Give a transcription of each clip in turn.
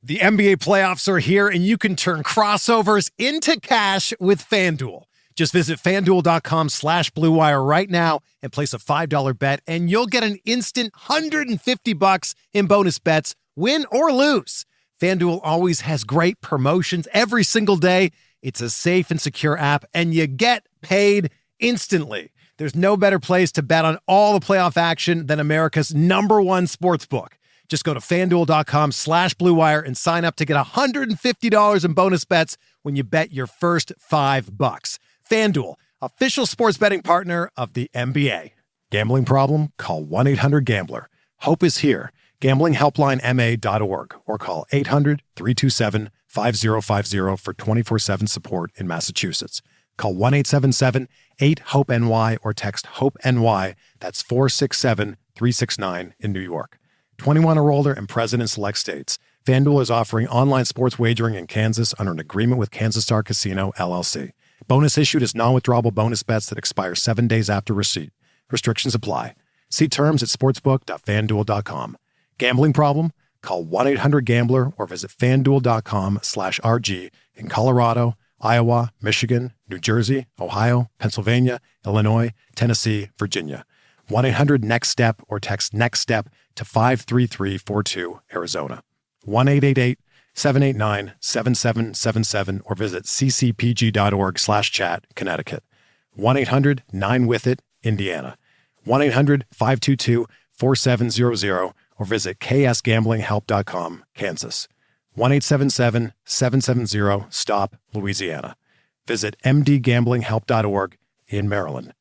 The NBA playoffs are here, and you can turn crossovers into cash with FanDuel. Just visit FanDuel.com/Blue Wire right now and place a $5 bet, and you'll get an instant $150 in bonus bets, win or lose. FanDuel always has great promotions every single day. It's a safe and secure app, and you get paid instantly. There's no better place to bet on all the playoff action than America's #1 sportsbook. Just go to FanDuel.com/Blue Wire and sign up to get $150 in bonus bets when you bet your first $5. FanDuel, official sports betting partner of the NBA. Gambling problem? Call 1-800-GAMBLER. Hope is here. GamblingHelplineMA.org or call 800-327-5050 for 24/7 support in Massachusetts. Call 1-877-8-HOPE-NY or text HOPE-NY. That's 467-369 in New York. 21 or older and present in select states. FanDuel is offering online sports wagering in Kansas under an agreement with Kansas Star Casino, LLC. Bonus issued is non-withdrawable bonus bets that expire 7 days after receipt. Restrictions apply. See terms at sportsbook.fanduel.com. Gambling problem? Call 1-800-GAMBLER or visit fanduel.com/RG in Colorado, Iowa, Michigan, New Jersey, Ohio, Pennsylvania, Illinois, Tennessee, Virginia. 1-800-NEXT-STEP or text NEXT-STEP to 53342, Arizona. 1-888-789-7777 or visit ccpg.org/chat, Connecticut. 1-800-9-WITH-IT, Indiana. 1-800-522-4700 or visit ksgamblinghelp.com, Kansas. 1-877-770-STOP, Louisiana. Visit mdgamblinghelp.org in Maryland.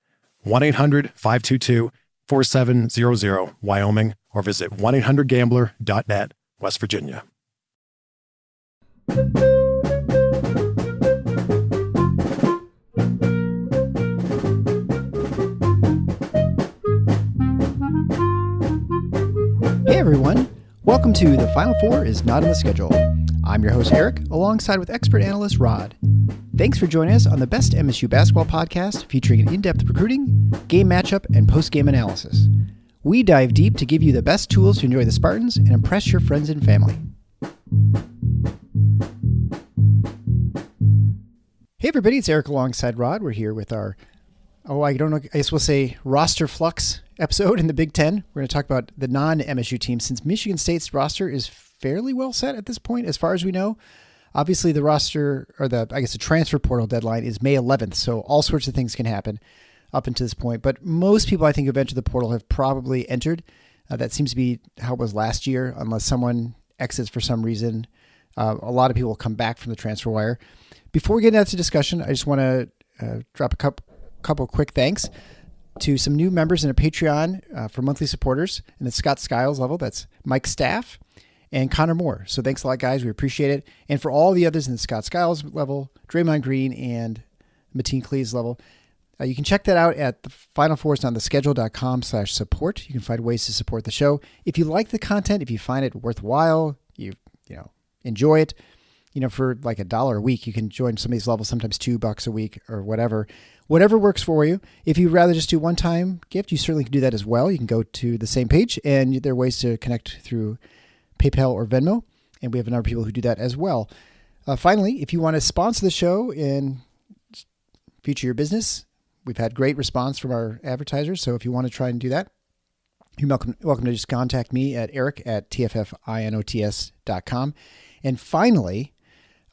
1-800-522-4700, Wyoming, or visit 1-800-GAMBLER.net, West Virginia. Hey everyone, welcome to The Final Four is Not on the Schedule. I'm your host Eric, alongside with expert analyst Rod. Thanks for joining us on the best MSU basketball podcast featuring an in-depth recruiting, game matchup, and post-game analysis. We dive deep to give you the best tools to enjoy the Spartans and impress your friends and family. Hey everybody, it's Eric alongside Rod. We're here with our, I guess we'll say roster flux episode in the Big Ten. We're going to talk about the non-MSU teams since Michigan State's roster is fairly well set at this point, as far as we know. Obviously, the roster, or the transfer portal deadline is May 11th, so all sorts of things can happen up until this point. But most people, I think, who've entered the portal have probably entered. That seems to be how it was last year, unless someone exits for some reason. A lot of people will come back from the transfer wire. Before we get into the discussion, I just want to drop a couple quick thanks to some new members in a Patreon for monthly supporters in the Scott Skiles level. That's Mike Staff and Connor Moore. So thanks a lot, guys. We appreciate it. And for all the others in the Scott Skiles level, Draymond Green and Mateen Cleese level, you can check that out at the Final Fours on the schedule.com/support. You can find ways to support the show. If you like the content, if you find it worthwhile, you enjoy it, for like $1 a week, you can join some of these levels, sometimes $2 a week or whatever works for you. If you'd rather just do one-time gift, you certainly can do that as well. You can go to the same page, and there are ways to connect through PayPal or Venmo, and we have a number of people who do that as well. Finally, if you want to sponsor the show and feature your business, we've had great response from our advertisers, so if you want to try and do that, you're welcome to just contact me at eric@tffinots.com. And finally,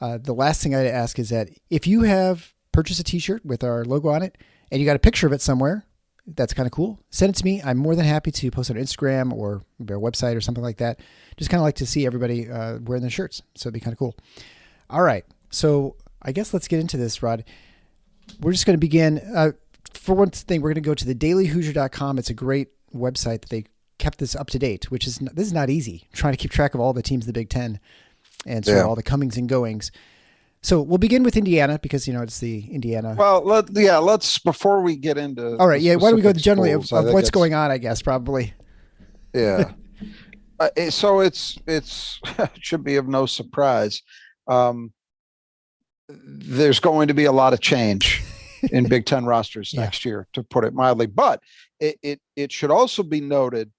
the last thing I'd ask is that if you have purchased a t-shirt with our logo on it and you got a picture of it somewhere, that's kind of cool, send it to me. I'm more than happy to post it on Instagram or maybe our website or something like that. Just kind of like to see everybody wearing their shirts. So it'd be kind of cool. All right. So I guess let's get into this, Rod. We're just going to begin. For one thing, we're going to go to the dailyhoosier.com. It's a great website that they kept this up to date, this is not easy, trying to keep track of all the teams in the Big Ten and sort of all the comings and goings. So we'll begin with Indiana because, it's the Indiana. Well, let's, before we get into. All right. Yeah. Why don't we go generally of what's going on, I guess, probably. Yeah. So it's should be of no surprise. There's going to be a lot of change in Big Ten rosters next year, to put it mildly, but it should also be noted,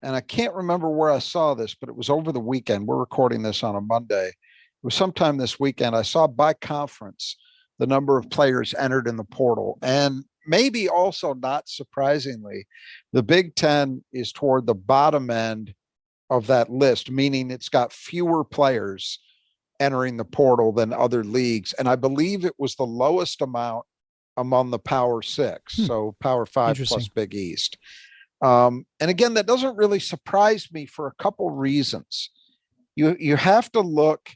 and I can't remember where I saw this, but it was over the weekend. We're recording this on a Monday. It was sometime this weekend. I saw by conference the number of players entered in the portal. And maybe also not surprisingly, the Big Ten is toward the bottom end of that list, meaning it's got fewer players entering the portal than other leagues. And I believe it was the lowest amount among the Power Six, so Power Five plus Big East. And again, that doesn't really surprise me for a couple reasons. You have to look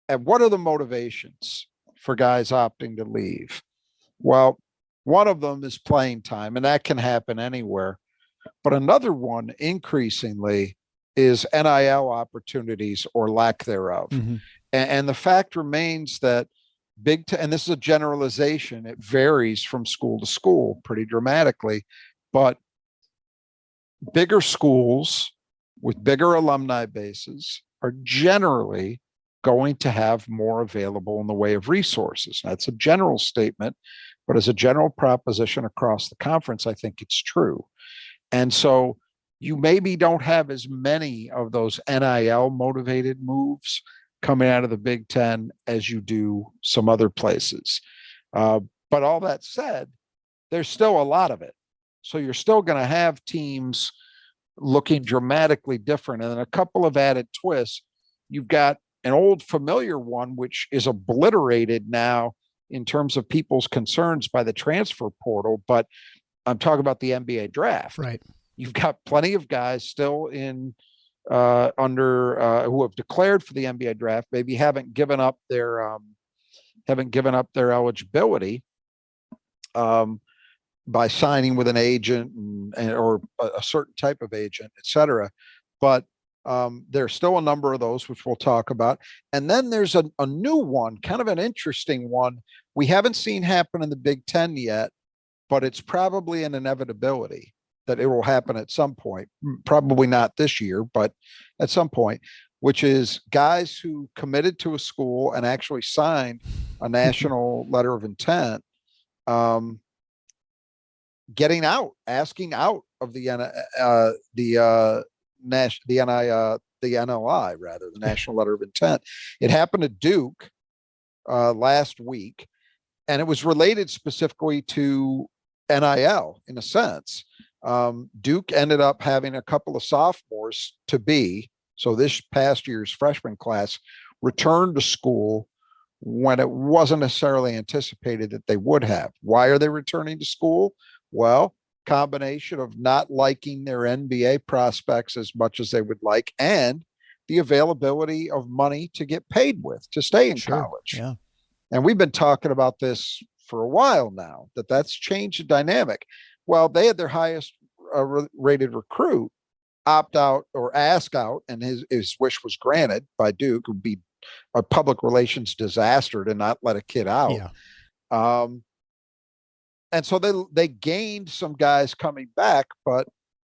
at what are the motivations for guys opting to leave. Well, one of them is playing time, and that can happen anywhere. But another one, increasingly, is NIL opportunities or lack thereof. And the fact remains that and this is a generalization, it varies from school to school pretty dramatically, but bigger schools with bigger alumni bases are generally going to have more available in the way of resources. That's a general statement, but as a general proposition across the conference, I think it's true. And so you maybe don't have as many of those NIL motivated moves coming out of the Big Ten as you do some other places. But all that said, there's still a lot of it. So you're still going to have teams looking dramatically different. And then a couple of added twists. You've got an old familiar one, which is obliterated now in terms of people's concerns by the transfer portal. But I'm talking about the NBA draft. Right. You've got plenty of guys still in who have declared for the NBA draft, maybe haven't given up their eligibility by signing with an agent or a certain type of agent, et cetera. But there's still a number of those, which we'll talk about. And then there's a new one, kind of an interesting one we haven't seen happen in the Big Ten yet, but it's probably an inevitability that it will happen at some point, probably not this year, but at some point, which is guys who committed to a school and actually signed a national letter of intent, getting out, asking out of the NLI, rather, the National Letter of Intent. It happened to Duke last week, and it was related specifically to NIL in a sense. Duke ended up having a couple of sophomores so this past year's freshman class returned to school when it wasn't necessarily anticipated that they would have. Why are they returning to school? Well, combination of not liking their NBA prospects as much as they would like, and the availability of money to get paid with to stay in college. Yeah. And we've been talking about this for a while now, that's changed the dynamic. Well, they had their highest rated recruit opt out or ask out, and his wish was granted by Duke. It would be a public relations disaster to not let a kid out. Yeah. And so they gained some guys coming back, but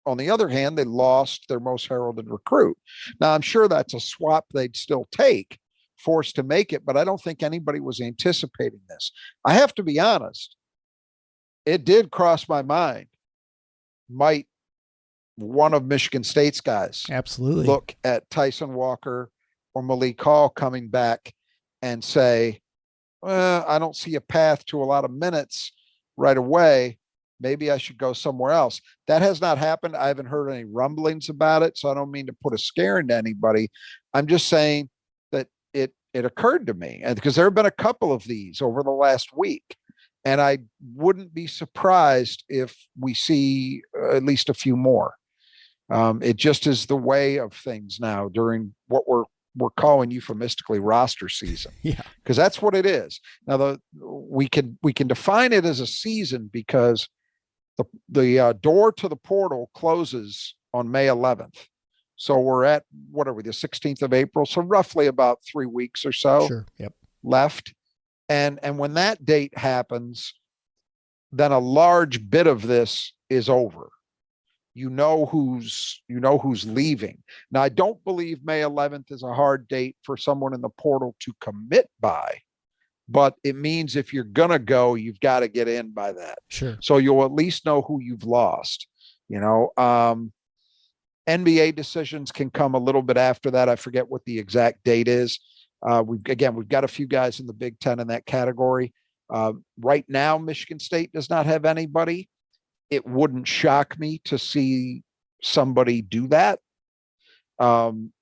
on the other hand, they lost their most heralded recruit. Now, I'm sure that's a swap they'd still take, forced to make it, but I don't think anybody was anticipating this. I have to be honest, it did cross my mind. Might one of Michigan State's guys absolutely look at Tyson Walker or Malik Hall coming back and say, I don't see a path to a lot of minutes right away. Maybe I should go somewhere else. That has not happened. I haven't heard any rumblings about it, so I don't mean to put a scare into anybody. I'm just saying that it occurred to me, and because there have been a couple of these over the last week, and I wouldn't be surprised if we see at least a few more. It just is the way of things now during what we're calling euphemistically roster season. Yeah, because that's what it is. Now we can define it as a season because the door to the portal closes on May 11th. So we're at, what are we, the 16th of April? So roughly about 3 weeks or so left. And when that date happens, then a large bit of this is over. You know who's leaving. Now, I don't believe May 11th is a hard date for someone in the portal to commit by, but it means if you're going to go, you've got to get in by that. Sure. So you'll at least know who you've lost, NBA decisions can come a little bit after that. I forget what the exact date is. We've got a few guys in the Big Ten in that category. Right now, Michigan State does not have anybody. It wouldn't shock me to see somebody do that.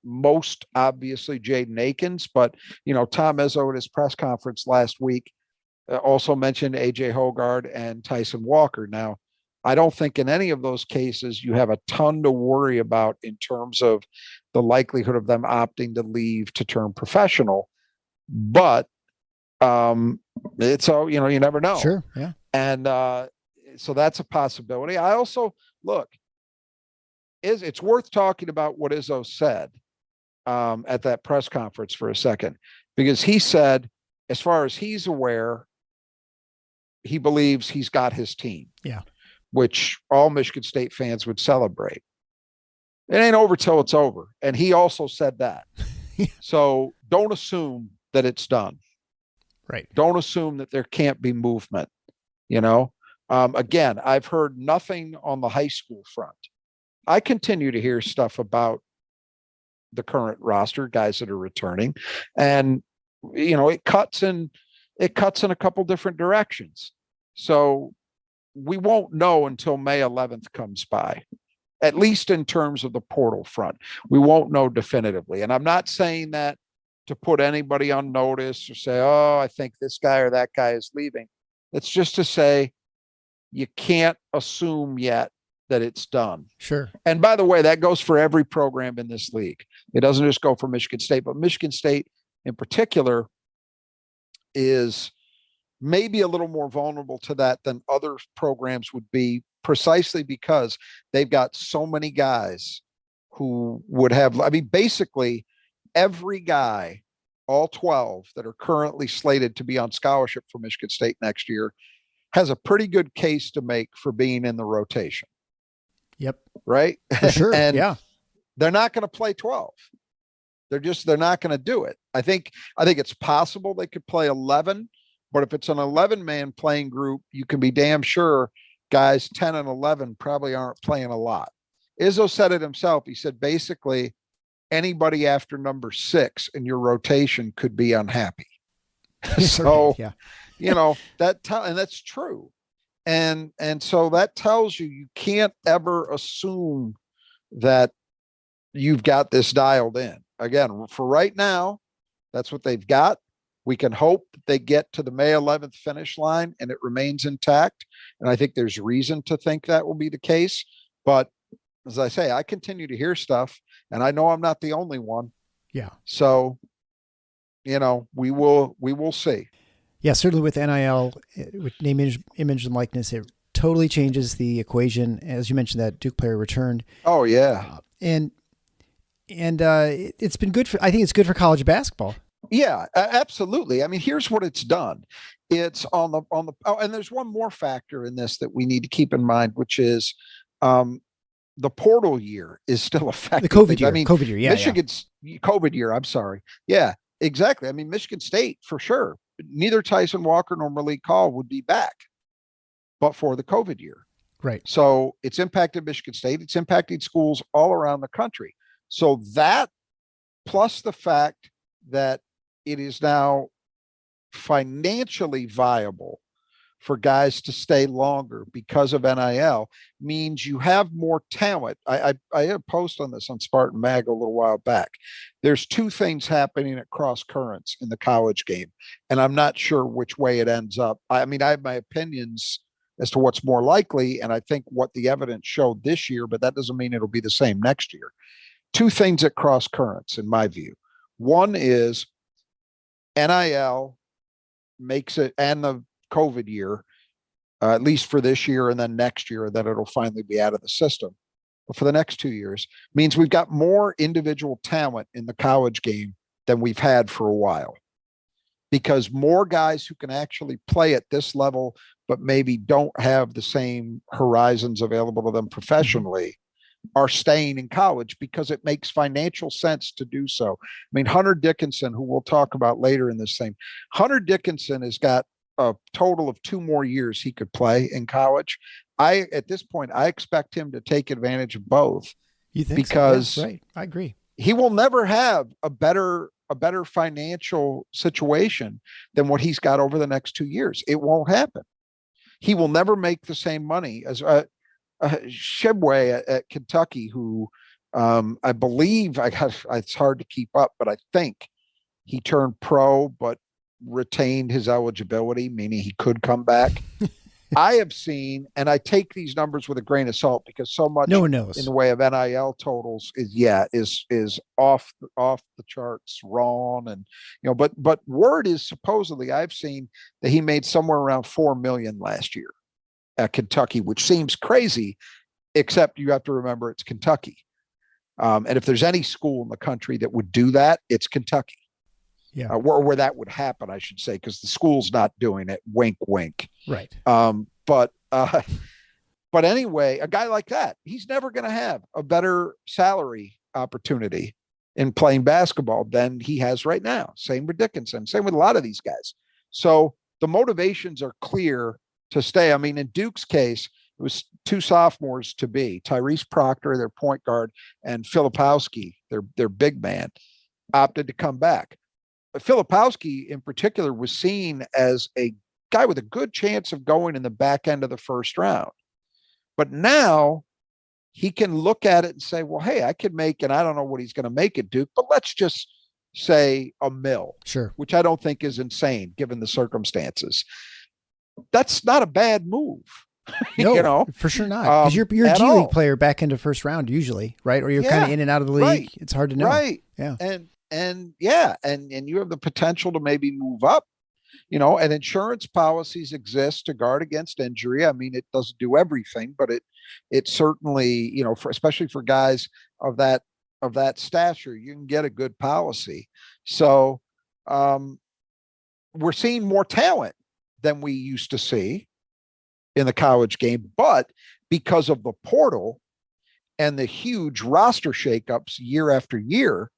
Most obviously Jaden Akins, but Tom Izzo at his press conference last week also mentioned AJ Hogard and Tyson Walker. Now, I don't think in any of those cases you have a ton to worry about in terms of the likelihood of them opting to leave to turn professional, but it's all, you never know. Sure. Yeah. And so that's a possibility. I also look, it's worth talking about what Izzo said at that press conference for a second, because he said, as far as he's aware, he believes he's got his team. Yeah. Which all Michigan State fans would celebrate. It ain't over till it's over. And he also said that. So don't assume that it's done. Right. Don't assume that there can't be movement. Again, I've heard nothing on the high school front. I continue to hear stuff about the current roster, guys that are returning, and it cuts in a couple different directions. So we won't know until May 11th comes by, at least in terms of the portal front. We won't know definitively. And I'm not saying that to put anybody on notice or say, oh, I think this guy or that guy is leaving. It's just to say you can't assume yet that it's done. Sure. And by the way, that goes for every program in this league. It doesn't just go for Michigan State, but Michigan State in particular is maybe a little more vulnerable to that than other programs would be, precisely because they've got so many guys who would have, basically every guy, all 12 that are currently slated to be on scholarship for Michigan State next year, has a pretty good case to make for being in the rotation. Yep. Right. For sure. And yeah. They're not going to play 12. They're not going to do it. I think it's possible they could play 11, but if it's an 11-man playing group, you can be damn sure guys 10 and 11 probably aren't playing a lot. Izzo said it himself. He said, basically, anybody after number 6 in your rotation could be unhappy. So, yeah. and that's true. And so that tells you can't ever assume that you've got this dialed in. Again, for right now, that's what they've got. We can hope that they get to the May 11th finish line and it remains intact. And I think there's reason to think that will be the case. But as I say, I continue to hear stuff, and I know I'm not the only one. Yeah. So, we will see. Yeah, certainly with NIL, with name, image, and likeness, it totally changes the equation. As you mentioned, that Duke player returned. Oh yeah, and it's been good for. I think it's good for college basketball. Yeah, absolutely. Here's what it's done. It's on the. Oh, and there's one more factor in this that we need to keep in mind, which is the portal year is still effective. The COVID year. COVID year. Yeah. Michigan's COVID year. I'm sorry. Yeah, exactly. Michigan State for sure. Neither Tyson Walker nor Malik Hall would be back, but for the COVID year. Right. So it's impacted Michigan State. It's impacting schools all around the country. So that, plus the fact that it is now financially viable for guys to stay longer because of NIL, means you have more talent. I had a post on this on Spartan Mag a little while back. There's two things happening at cross currents in the college game, and I'm not sure which way it ends up. I have my opinions as to what's more likely, and I think what the evidence showed this year, but that doesn't mean it'll be the same next year. Two things at cross currents, in my view. One is NIL makes it, and the COVID year, at least for this year and then next year, then it'll finally be out of the system. But for the next 2 years, means we've got more individual talent in the college game than we've had for a while, because more guys who can actually play at this level, but maybe don't have the same horizons available to them professionally, are staying in college because it makes financial sense to do so. Hunter Dickinson, who we'll talk about later in this thing, Hunter Dickinson has got a total of 2 more years he could play in college. At this point, I expect him to take advantage of both You think because so? Yeah, right. I agree. he will never have a better financial situation than what he's got over the next 2 years. It won't happen. He will never make the same money as Shibway at Kentucky, who I believe it's hard to keep up, but I think he turned pro but retained his eligibility, meaning he could come back. I have seen, and I take these numbers with a grain of salt because so much No one knows. in the way of NIL totals is off the charts wrong. And but word is supposedly I've seen that he made somewhere around 4 million last year at Kentucky, which seems crazy, except you have to remember it's Kentucky. And if there's any school in the country that would do that, it's Kentucky. Yeah. Where that would happen, I should say, because the school's not doing it. Wink, wink. Right. But anyway, a guy like that, he's never going to have a better salary opportunity in playing basketball than he has right now. Same with Dickinson. Same with a lot of these guys. So the motivations are clear to stay. I mean, in Duke's case, it was 2 sophomores to be Tyrese Proctor, their point guard, and Filipowski, their big man, opted to come back. Filipowski in particular was seen as a guy with a good chance of going in the back end of the first round. But now he can look at it and say, well, hey, I could make, and I don't know what he's going to make at Duke, but let's just say $1 million, sure, which I don't think is insane given the circumstances. That's not a bad move. No, for sure not. Because you're a G League player back into first round usually, right? Or you're kind of in and out of the league. Right. It's hard to know. Right. Yeah. And you have the potential to maybe move up, and insurance policies exist to guard against injury. I mean, it doesn't do everything, but it certainly, especially for guys of that stature, you can get a good policy. So we're seeing more talent than we used to see in the college game, but because of the portal and the huge roster shakeups year after year,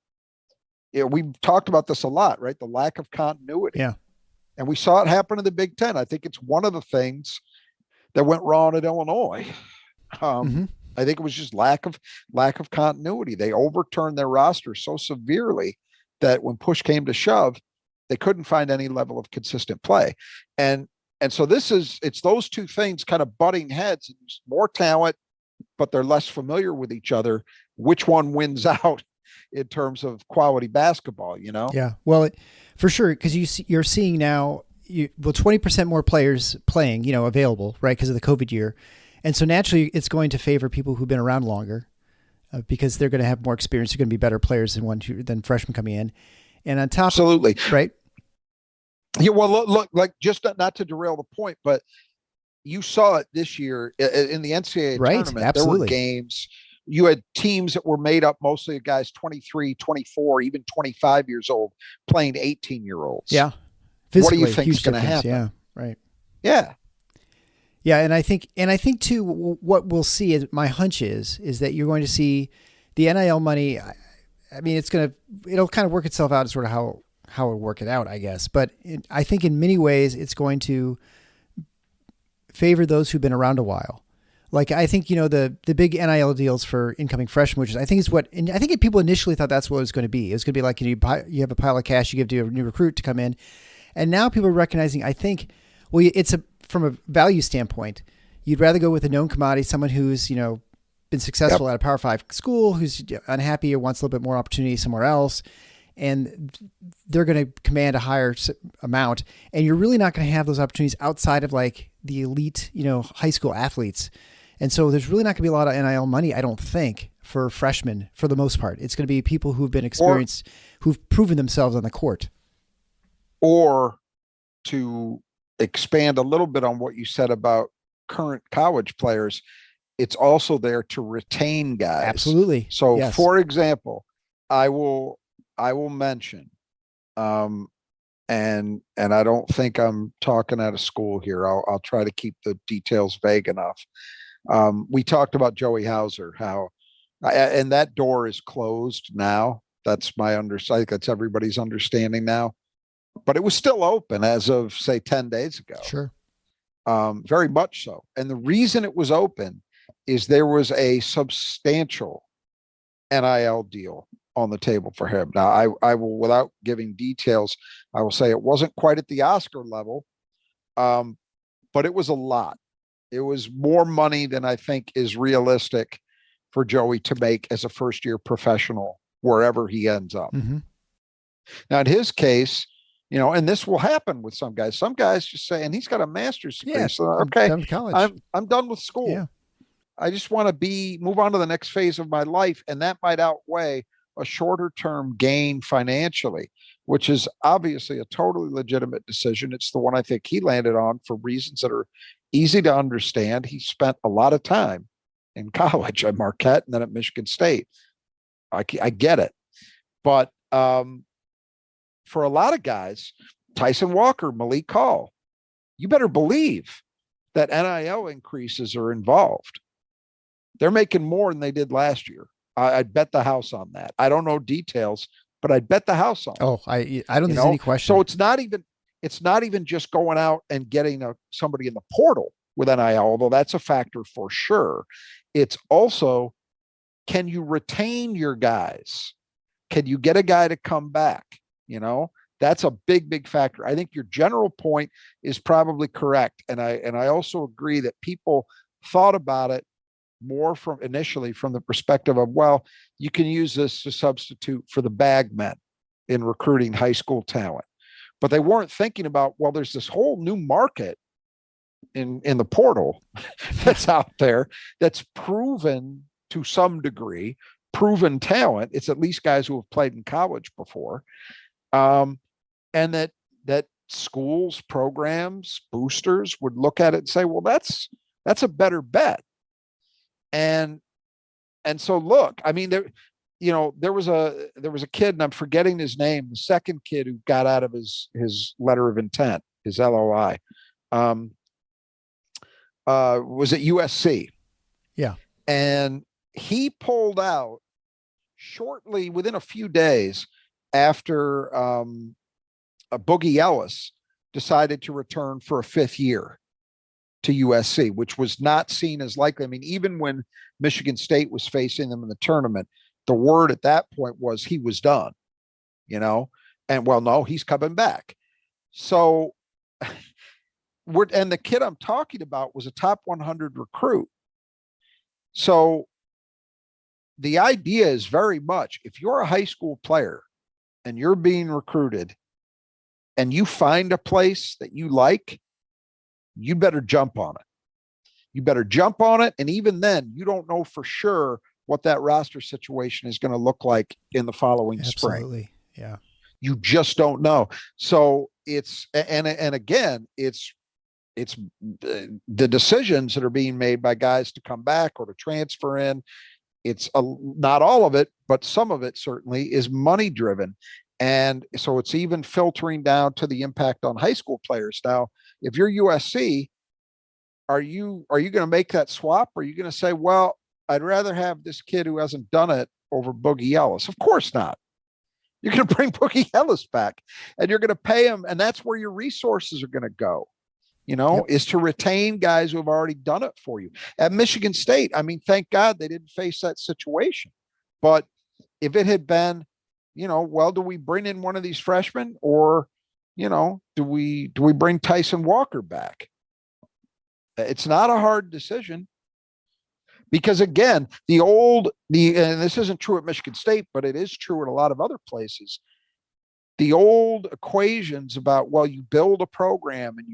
we've talked about this a lot, right? The lack of continuity. Yeah. And we saw it happen in the Big Ten. I think it's one of the things that went wrong at Illinois. I think it was just lack of continuity. They overturned their roster so severely that when push came to shove, they couldn't find any level of consistent play. And so it's those two things kind of butting heads. More talent, but they're less familiar with each other. Which one wins out in terms of quality basketball, Yeah, well, for sure, because you're seeing now, 20% more players playing, available, right, because of the COVID year. And so naturally it's going to favor people who've been around longer because they're going to have more experience. They're going to be better players than freshmen coming in. And on top, absolutely, right? Yeah, well, look, like just not to derail the point, but you saw it this year in the NCAA tournament. Absolutely. There were games. You had teams that were made up mostly of guys 23, 24, even 25 years old playing 18-year-olds. Yeah. What do you think is going to happen? Yeah, right. Yeah. Yeah, and I think too, what we'll see is, my hunch is that you're going to see the NIL money. I mean, it'll kind of work itself out as sort of how it'll work it out, I guess. But I think in many ways it's going to favor those who've been around a while. Like, I think, the big NIL deals for incoming freshmen, which is, I think people initially thought that's what it was going to be. It was going to be like, you have a pile of cash you give to a new recruit to come in. And now people are recognizing, I think, from a value standpoint, you'd rather go with a known commodity, someone who's, been successful at a Power 5 school, who's unhappy or wants a little bit more opportunity somewhere else. And they're going to command a higher amount. And you're really not going to have those opportunities outside of like the elite, high school athletes. And so there's really not going to be a lot of NIL money, I don't think, for freshmen for the most part. It's going to be people who've been experienced, who've proven themselves on the court. Or to expand a little bit on what you said about current college players, it's also there to retain guys. Absolutely. So, yes. For example, I will mention, and I don't think I'm talking out of school here. I'll try to keep the details vague enough. We talked about Joey Hauser, and that door is closed now. That's that's everybody's understanding now, but it was still open as of, say, 10 days ago. Sure. Very much so. And the reason it was open is there was a substantial NIL deal on the table for him. Now, I will, without giving details, I will say it wasn't quite at the Oscar level, but it was a lot. It was more money than I think is realistic for Joey to make as a first year professional wherever he ends up. Mm-hmm. Now, in his case, and this will happen with some guys. Some guys just say, and he's got a master's degree. Yeah, So, okay, I'm done with college. I'm done with school. Yeah. I just want to move on to the next phase of my life. And that might outweigh a shorter term gain financially, which is obviously a totally legitimate decision. It's the one I think he landed on for reasons that are easy to understand. He spent a lot of time in college at Marquette and then at Michigan State. I get it. But for a lot of guys, Tyson Walker, Malik Hall, you better believe that NIL increases are involved. They're making more than they did last year. I'd bet the house on that. I don't know details, but I'd bet the house on it. Oh, I don't think there's any question. So it's not even just going out and getting somebody in the portal with NIL, although that's a factor for sure. It's also, can you retain your guys? Can you get a guy to come back? That's a big, big factor. I think your general point is probably correct. And I also agree that people thought about it more initially from the perspective of, well, you can use this to substitute for the bag men in recruiting high school talent. But they weren't thinking about, well, there's this whole new market in the portal that's out there that's proven to some degree, proven talent. It's at least guys who have played in college before. And that schools, programs, boosters would look at it and say, well, that's a better bet. And so look, I mean, there was a kid, and I'm forgetting his name, the second kid who got out of his letter of intent, his LOI, was at USC. Yeah. And he pulled out shortly within a few days after Boogie Ellis decided to return for a fifth year to USC, which was not seen as likely. I mean, even when Michigan State was facing them in the tournament, the word at that point was he was done, and well, no, he's coming back. So and the kid I'm talking about was a top 100 recruit. So the idea is very much, if you're a high school player and you're being recruited and you find a place that you like, you better jump on it. You better jump on it. And even then, you don't know for sure what that roster situation is going to look like in the following spring. Absolutely. Yeah. You just don't know. So it's, and again, it's the decisions that are being made by guys to come back or to transfer in. It's not all of it, but some of it certainly is money driven. And so it's even filtering down to the impact on high school players. Now, if you're USC, are you going to make that swap? Or are you going to say, well, I'd rather have this kid who hasn't done it over Boogie Ellis? Of course not. You're going to bring Boogie Ellis back and you're going to pay him. And that's where your resources are going to go, is to retain guys who have already done it for you. At Michigan State, I mean, thank God they didn't face that situation. But if it had been, well, do we bring in one of these freshmen or, do we bring Tyson Walker back? It's not a hard decision because again, and this isn't true at Michigan State, but it is true in a lot of other places. The old equations about, well, you build a program and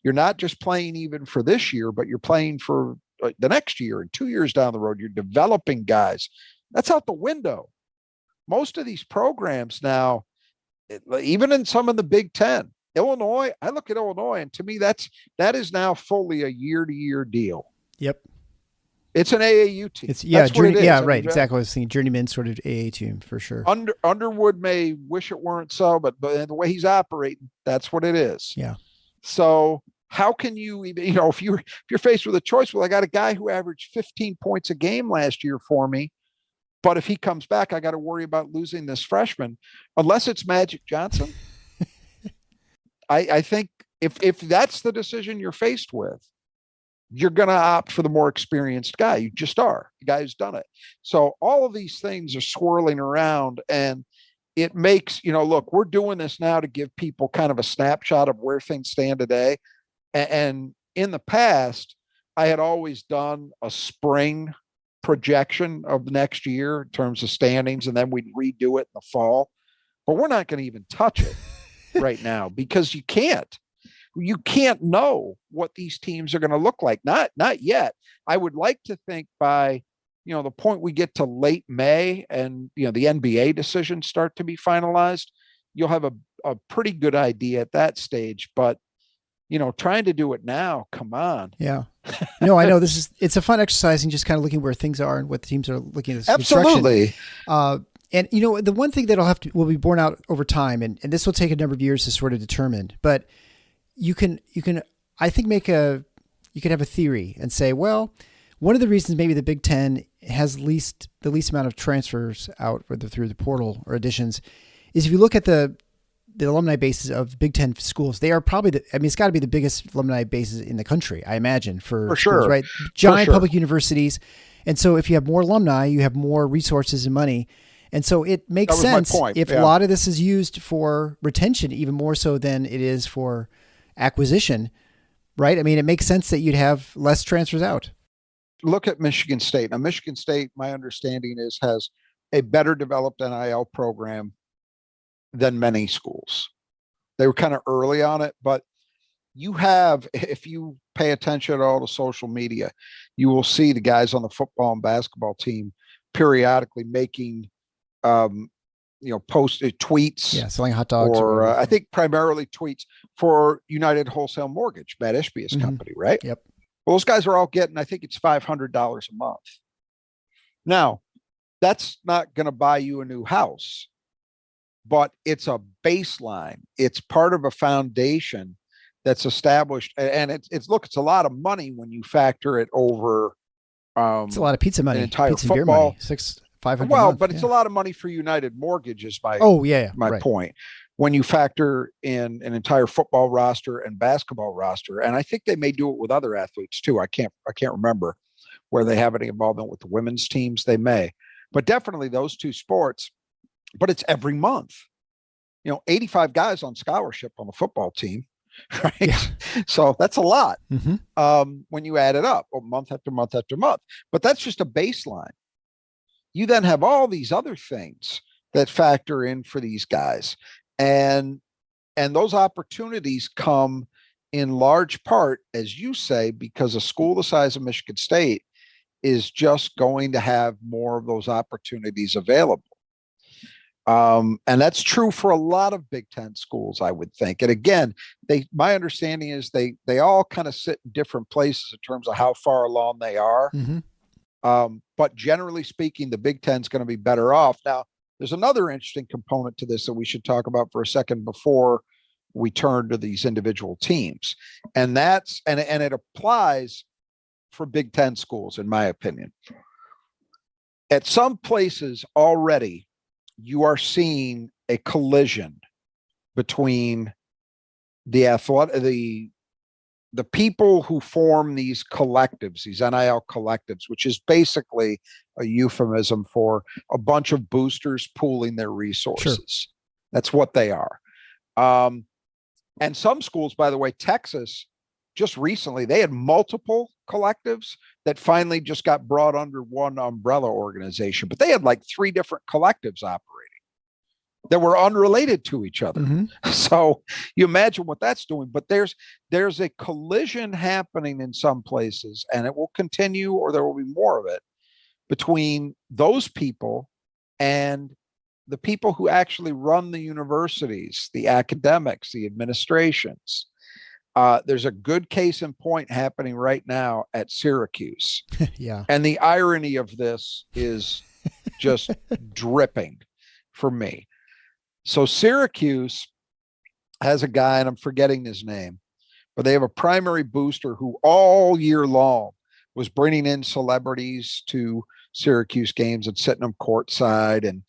you're not just playing even for this year, but you're playing for the next year and 2 years down the road, you're developing guys. That's out the window. Most of these programs now, even in some of the Big Ten, Illinois, I look at Illinois and to me, that is now fully a year-to-year deal. Yep. It's an AAU team. That's what it is. Yeah, right. Exactly. I was thinking journeyman sort of AA team for sure. Underwood may wish it weren't so, but the way he's operating, that's what it is. Yeah. So how can you even, if you're faced with a choice, well, I got a guy who averaged 15 points a game last year for me, but if he comes back, I got to worry about losing this freshman, unless it's Magic Johnson. I think if that's the decision you're faced with, you're going to opt for the more experienced guy. You just are the guy who's done it. So all of these things are swirling around, and it makes, look, we're doing this now to give people kind of a snapshot of where things stand today. And in the past, I had always done a spring projection of the next year in terms of standings, and then we'd redo it in the fall. But we're not going to even touch it right now because you can't know what these teams are going to look like. Not yet. I would like to think by, the point we get to late May and, the NBA decisions start to be finalized, you'll have a pretty good idea at that stage. But, trying to do it now, come on. Yeah. No, I know it's a fun exercise and just kind of looking where things are and what the teams are looking at. Absolutely. And the one thing that will be borne out over time, and this will take a number of years to sort of determine, but you can, I think you could have a theory and say, well, one of the reasons maybe the Big Ten has the least amount of transfers out, whether through the portal or additions, is if you look at the alumni bases of Big Ten schools, they are probably it's got to be the biggest alumni bases in the country, I imagine, for schools, sure, right? Giant public universities. And so if you have more alumni, you have more resources and money. And so it makes sense if a lot of this is used for retention, even more so than it is for acquisition, right? I mean, it makes sense that you'd have less transfers out. Look at Michigan State. Now, Michigan State, my understanding is, has a better developed NIL program than many schools. They were kind of early on it, but if you pay attention at all to social media, you will see the guys on the football and basketball team periodically making, posted tweets. Yeah, selling hot dogs. Or I think primarily tweets for United Wholesale Mortgage, Matt Ishbia's company, right? Yep. Well, those guys are all getting, I think it's $500 a month. Now, that's not going to buy you a new house, but it's a baseline. It's part of a foundation that's established. And it's a lot of money when you factor it over. It's a lot of pizza money, entire pizza football. And beer money, $500. Well, but it's a lot of money for United Mortgage is my right. point. When you factor in an entire football roster and basketball roster, and I think they may do it with other athletes too. I can't remember where they have any involvement with the women's teams. They may, but definitely those two sports. But it's every month. 85 guys on scholarship on the football team, right? Yeah. So that's a lot when you add it up, month after month after month. But that's just a baseline. You then have all these other things that factor in for these guys. And those opportunities come in large part, as you say, because a school the size of Michigan State is just going to have more of those opportunities available. And that's true for a lot of Big Ten schools, I would think. And again, my understanding is they all kind of sit in different places in terms of how far along they are. But generally speaking, the Big Ten is going to be better off. Now, there's another interesting component to this that we should talk about for a second before we turn to these individual teams. And it applies for Big Ten schools, in my opinion. At some places already, you are seeing a collision between the people who form these collectives, these NIL collectives, which is basically a euphemism for a bunch of boosters pooling their resources. Sure. That's what they are. And some schools, by the way, Texas, just recently, they had multiple collectives that finally just got brought under one umbrella organization, but they had like 3 different collectives operating that were unrelated to each other. So you imagine what that's doing, but there's a collision happening in some places, and it will continue, or there will be more of it, between those people and the people who actually run the universities, the academics, the administrations. There's a good case in point happening right now at Syracuse. Yeah. And the irony of this is just dripping for me. So Syracuse has a guy, and I'm forgetting his name, but they have a primary booster who all year long was bringing in celebrities to Syracuse games and sitting them courtside and,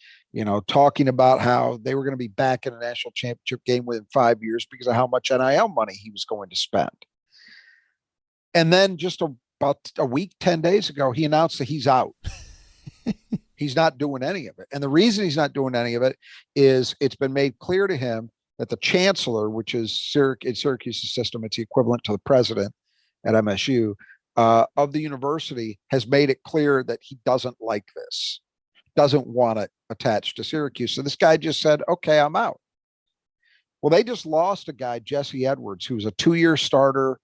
talking about how they were going to be back in a national championship game within 5 years because of how much NIL money he was going to spend. And then just about a week, 10 days ago, he announced that he's out. He's not doing any of it. And the reason he's not doing any of it is it's been made clear to him that the chancellor, which is in Syracuse's system, it's the equivalent to the president at MSU, of the university, has made it clear that he doesn't like this, doesn't want it attached to Syracuse. So this guy just said, okay, I'm out. Well, they just lost a guy, Jesse Edwards, who was a 2-year starter,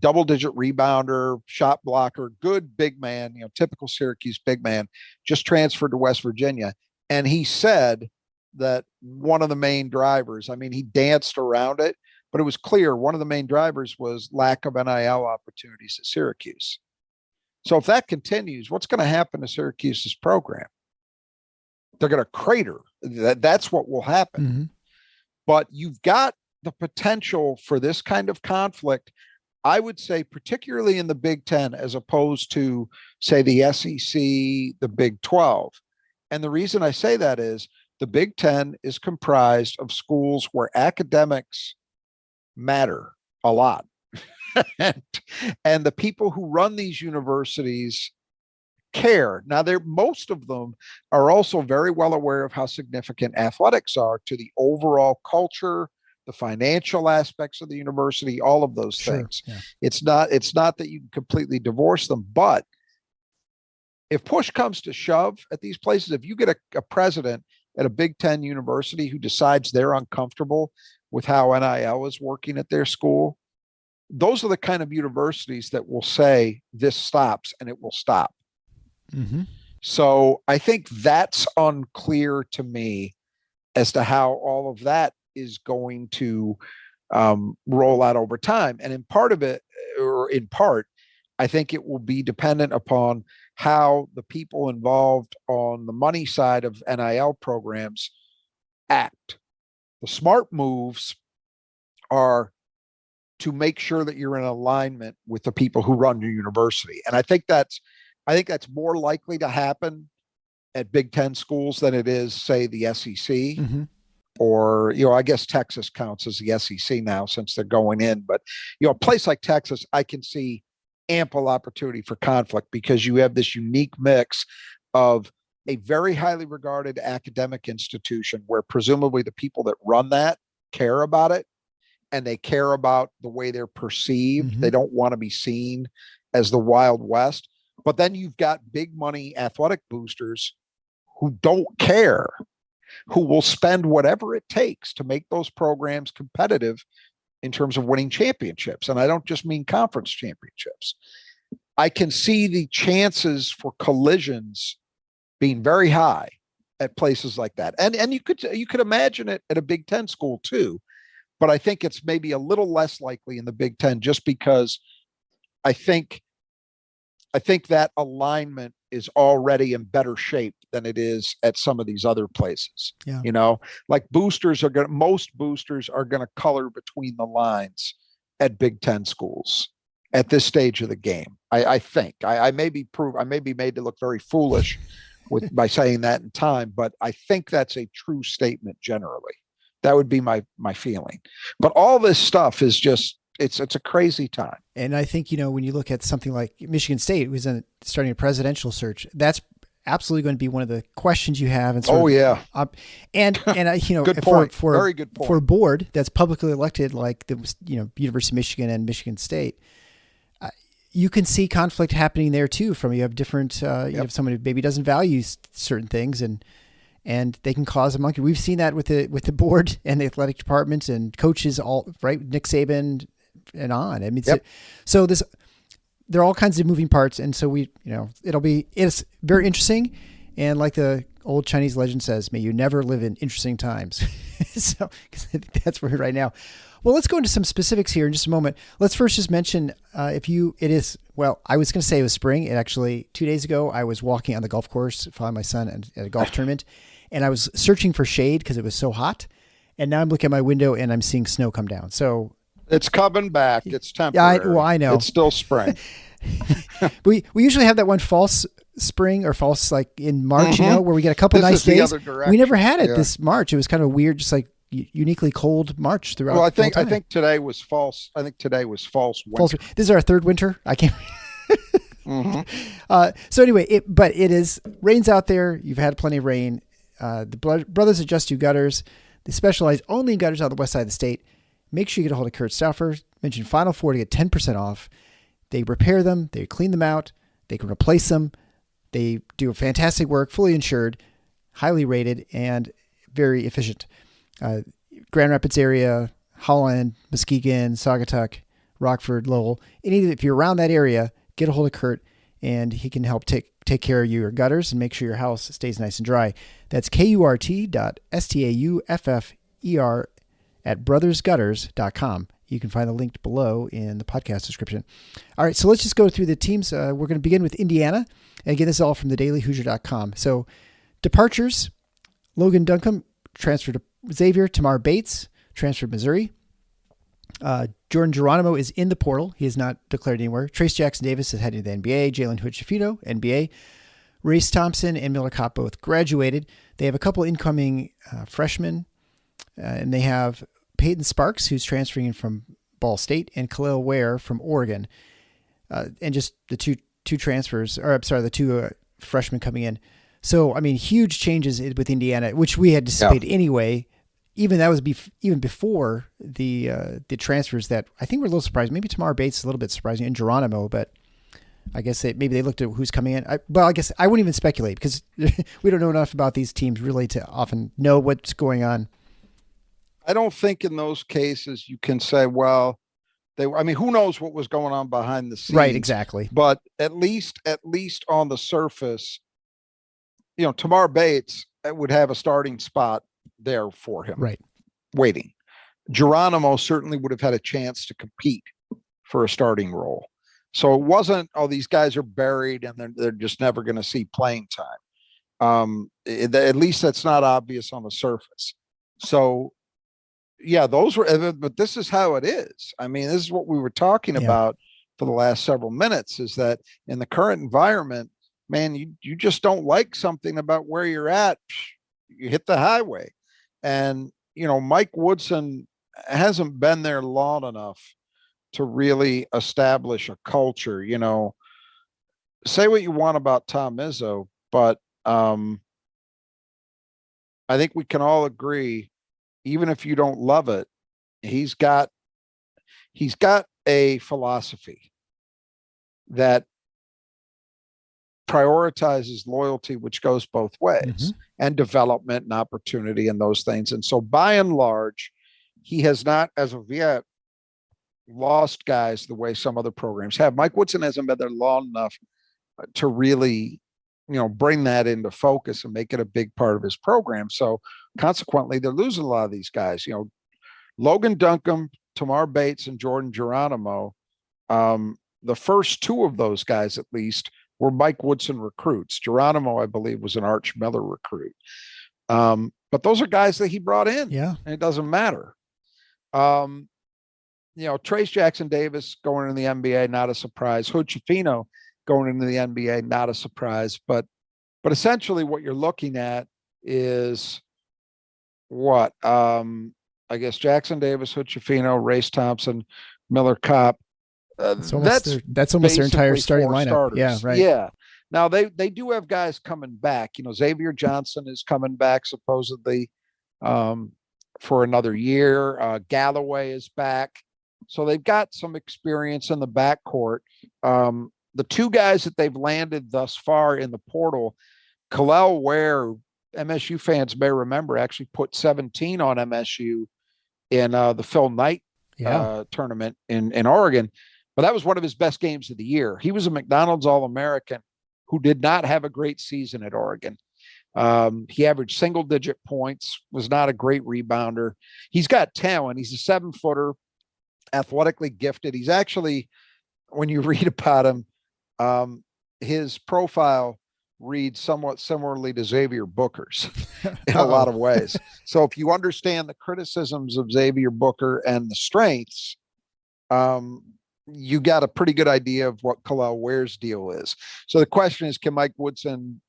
double-digit rebounder, shot blocker, good big man, typical Syracuse big man, just transferred to West Virginia. And he said that one of the main drivers, he danced around it, but it was clear one of the main drivers was lack of NIL opportunities at Syracuse. So if that continues, what's going to happen to Syracuse's program? They're going to crater. That's what will happen. Mm-hmm. But you've got the potential for this kind of conflict, I would say, particularly in the Big Ten, as opposed to, say, the SEC, the Big 12. And the reason I say that is the Big Ten is comprised of schools where academics matter a lot. and the people who run these universities care. Now, most of them are also very well aware of how significant athletics are to the overall culture, the financial aspects of the university, all of those things. Yeah. It's not that you can completely divorce them, but if push comes to shove at these places, if you get a president at a Big Ten university who decides they're uncomfortable with how NIL is working at their school, those are the kind of universities that will say this stops, and it will stop. Mm-hmm. So I think that's unclear to me as to how all of that is going to roll out over time. And in part, I think it will be dependent upon how the people involved on the money side of NIL programs act. The smart moves are to make sure that you're in alignment with the people who run your university. And I think that's more likely to happen at Big Ten schools than it is, say, the SEC. Mm-hmm. Or, I guess Texas counts as the SEC now since they're going in. But, a place like Texas, I can see ample opportunity for conflict because you have this unique mix of a very highly regarded academic institution where presumably the people that run that care about it and they care about the way they're perceived. Mm-hmm. They don't want to be seen as the Wild West. But then you've got big money athletic boosters who don't care, who will spend whatever it takes to make those programs competitive in terms of winning championships. And I don't just mean conference championships. I can see the chances for collisions being very high at places like that. And you could imagine it at a Big Ten school too, but I think it's maybe a little less likely in the Big Ten just because I think that alignment is already in better shape than it is at some of these other places. Yeah. Like most boosters are going to color between the lines at Big Ten schools at this stage of the game. I think I may be made to look very foolish by saying that in time, but I think that's a true statement generally. That would be my feeling. But all this stuff is just, it's a crazy time. And I think, when you look at something like Michigan State, who's starting a presidential search, that's absolutely going to be one of the questions you have. And and good point. Very good point. For a board that's publicly elected, like the University of Michigan and Michigan State, you can see conflict happening there too. You have different, you have someone who maybe doesn't value certain things, and they can cause a monkey. We've seen that with the board and the athletic departments and coaches, all right, Nick Saban and on. I mean, so there are all kinds of moving parts, and so it's very interesting. And like the old Chinese legend says, may you never live in interesting times. So, because I think that's where we're right now. Well, let's go into some specifics here in just a moment. Let's first just mention I was going to say it was spring. And actually 2 days ago, I was walking on the golf course, following my son at a golf tournament, and I was searching for shade because it was so hot. And now I'm looking at my window and I'm seeing snow come down. So it's coming back. It's temporary. Yeah, I know. It's still spring. we usually have that one false spring or false, like in March, where we get a couple nice days. We never had it this March. It was kind of weird, just like uniquely cold March throughout. Well, I think today was false. I think today was false winter. This is our third winter. I can't. Mm-hmm. So anyway, but it is rains out there. You've had plenty of rain. The Brothers Adjust You Gutters. They specialize only in gutters on the west side of the state. Make sure you get a hold of Kurt Stauffer. Mention Final Four to get 10% off. They repair them. They clean them out. They can replace them. They do fantastic work, fully insured, highly rated, and very efficient. Grand Rapids area, Holland, Muskegon, Saugatuck, Rockford, Lowell. If you're around that area, get a hold of Kurt, and he can help take care of your gutters and make sure your house stays nice and dry. That's KURT.STAUFFER at brothersgutters.com. You can find the link below in the podcast description. All right, so let's just go through the teams. We're going to begin with Indiana. And again, this is all from thedailyhoosier.com. So departures, Logan Duncombe transferred to Xavier. Tamar Bates transferred to Missouri. Jordan Geronimo is in the portal. He is not declared anywhere. Trace Jackson Davis is heading to the NBA. Jalen Hood-Schifino, NBA. Race Thompson and Miller Kopp both graduated. They have a couple incoming freshmen, and they have Peyton Sparks, who's transferring in from Ball State, and Khalil Ware from Oregon. And just the two transfers, or I'm sorry, the two freshmen coming in. So, I mean, huge changes with Indiana, which we had anticipated anyway. Even that was even before the transfers that I think were a little surprising. Maybe Tamar Bates is a little bit surprising, and Geronimo, but I guess maybe they looked at who's coming in. I guess I wouldn't even speculate because we don't know enough about these teams really to often know what's going on. I don't think in those cases you can say, well, who knows what was going on behind the scenes? Right, exactly. But at least on the surface, Tamar Bates would have a starting spot there for him. Right. Waiting. Geronimo certainly would have had a chance to compete for a starting role. So it wasn't, these guys are buried and they're just never going to see playing time. At least that's not obvious on the surface. So yeah, but this is how it is. I mean, this is what we were talking about for the last several minutes, is that in the current environment, man, you just don't like something about where you're at. You hit the highway. And, Mike Woodson hasn't been there long enough to really establish a culture. Say what you want about Tom Izzo, but I think we can all agree, even if you don't love it, he's got a philosophy that prioritizes loyalty, which goes both ways, and development and opportunity and those things. And so by and large, he has not, as of yet, lost guys the way some other programs have. Mike Woodson hasn't been there long enough to really, bring that into focus and make it a big part of his program. So consequently, they're losing a lot of these guys. Logan Duncombe, Tamar Bates, and Jordan Geronimo, the first two of those guys, at least, were Mike Woodson recruits. Geronimo, I believe, was an Arch Miller recruit. But those are guys that he brought in. Yeah. And it doesn't matter. Trace Jackson Davis going into the NBA, not a surprise. Hood-Schifino going into the NBA, not a surprise. But essentially what you're looking at is what? I guess Jackson Davis, Hood-Schifino, Race Thompson, Miller Kopp. That's almost their entire starting lineup. Starters. Yeah, right. Yeah. Now they do have guys coming back. Xavier Johnson is coming back supposedly for another year. Galloway is back, so they've got some experience in the backcourt. The two guys that they've landed thus far in the portal, Khalil Ware, MSU fans may remember, actually put 17 on MSU in the Phil Knight tournament in Oregon. But that was one of his best games of the year. He was a McDonald's All-American who did not have a great season at Oregon. He averaged single-digit points, was not a great rebounder. He's got talent. He's a 7-footer, athletically gifted. He's actually, when you read about him, his profile reads somewhat similarly to Xavier Booker's in a lot of ways. So if you understand the criticisms of Xavier Booker and the strengths, you got a pretty good idea of what Khalil Ware's deal is. So the question is, can Mike Woodson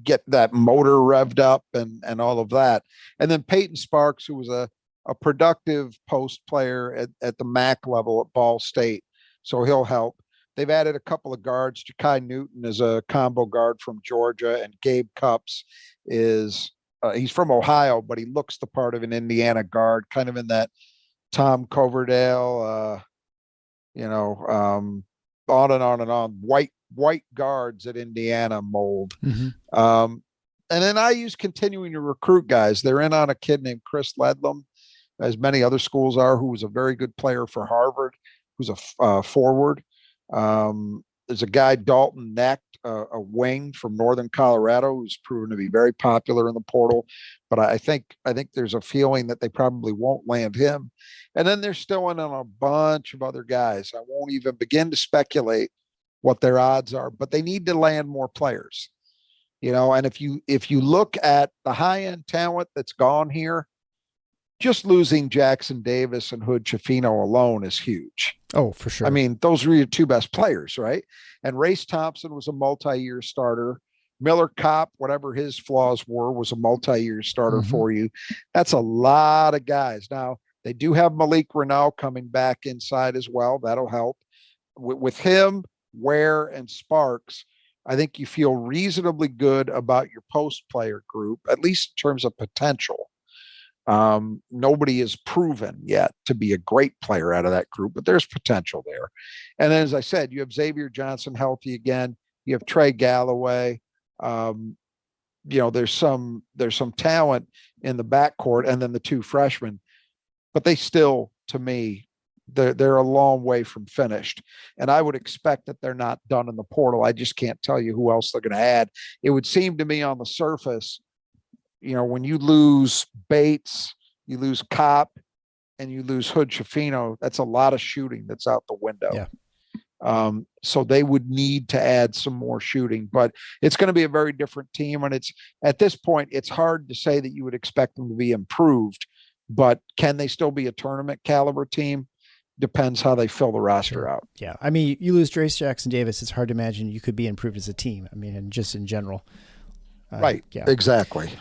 get that motor revved up and all of that. And then Peyton Sparks, who was a productive post player at the MAC level at Ball State. So he'll help. They've added a couple of guards. Ja'Kai Newton is a combo guard from Georgia, and Gabe Cups is he's from Ohio, but he looks the part of an Indiana guard, kind of in that Tom Coverdale, on and on and on. White guards at Indiana mold. Mm-hmm. And then IU's continuing to recruit guys. They're in on a kid named Chris Ledlam, as many other schools are, who was a very good player for Harvard, who's a forward. There's a guy, Dalton Necht, a wing from Northern Colorado, who's proven to be very popular in the portal. But I think there's a feeling that they probably won't land him. And then they're still in on a bunch of other guys. I won't even begin to speculate what their odds are, but they need to land more players. And if you look at the high end talent that's gone here, just losing Jackson Davis and Hood Schifino alone is huge. Oh, for sure. I mean, those were your two best players, right? And Race Thompson was a multi-year starter. Miller Kopp, whatever his flaws were, was a multi-year starter for you. That's a lot of guys. Now, they do have Malik Renault coming back inside as well. That'll help. With him, Ware, and Sparks, I think you feel reasonably good about your post player group, at least in terms of potential. Nobody is proven yet to be a great player out of that group, but there's potential there. And then, as I said, you have Xavier Johnson healthy again. You have Trey Galloway. There's some talent in the backcourt, and then the two freshmen, but they still, to me, they're a long way from finished. And I would expect that they're not done in the portal. I just can't tell you who else they're going to add. It would seem to me on the surface, when you lose Bates, you lose Kopp, and you lose Hood Schifino, that's a lot of shooting that's out the window. Yeah. So they would need to add some more shooting, but it's going to be a very different team. And it's at this point, it's hard to say that you would expect them to be improved, but can they still be a tournament caliber team? Depends how they fill the roster out. Yeah. I mean, you lose Trace Jackson Davis. It's hard to imagine you could be improved as a team. I mean, and just in general. Right. Yeah. Exactly.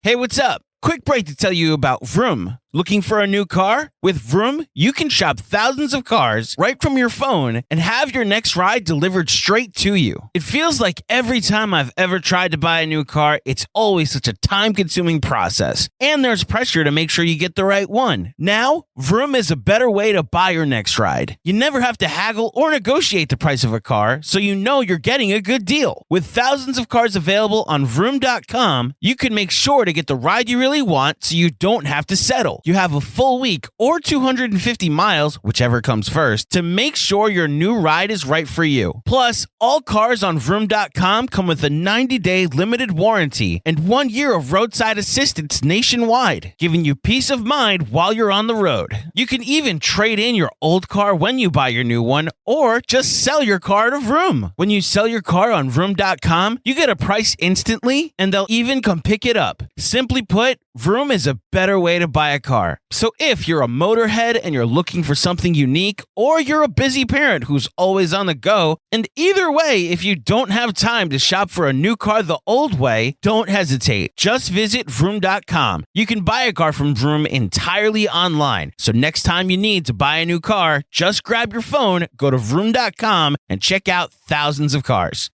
Hey, what's up? Quick break to tell you about Vroom. Looking for a new car? With Vroom, you can shop thousands of cars right from your phone and have your next ride delivered straight to you. It feels like every time I've ever tried to buy a new car, it's always such a time-consuming process. And there's pressure to make sure you get the right one. Now, Vroom is a better way to buy your next ride. You never have to haggle or negotiate the price of a car, so you know you're getting a good deal. With thousands of cars available on Vroom.com, you can make sure to get the ride you really want so you don't have to settle. You have a full week or 250 miles, whichever comes first, to make sure your new ride is right for you. Plus, all cars on Vroom.com come with a 90-day limited warranty and 1 year of roadside assistance nationwide, giving you peace of mind while you're on the road. You can even trade in your old car when you buy your new one, or just sell your car to Vroom. When you sell your car on Vroom.com, you get a price instantly, and they'll even come pick it up. Simply put, Vroom is a better way to buy a car. So if you're a motorhead and you're looking for something unique, or you're a busy parent who's always on the go, and either way, if you don't have time to shop for a new car the old way, don't hesitate. Just visit Vroom.com. You can buy a car from Vroom entirely online. So next time you need to buy a new car, just grab your phone, go to Vroom.com, and check out thousands of cars.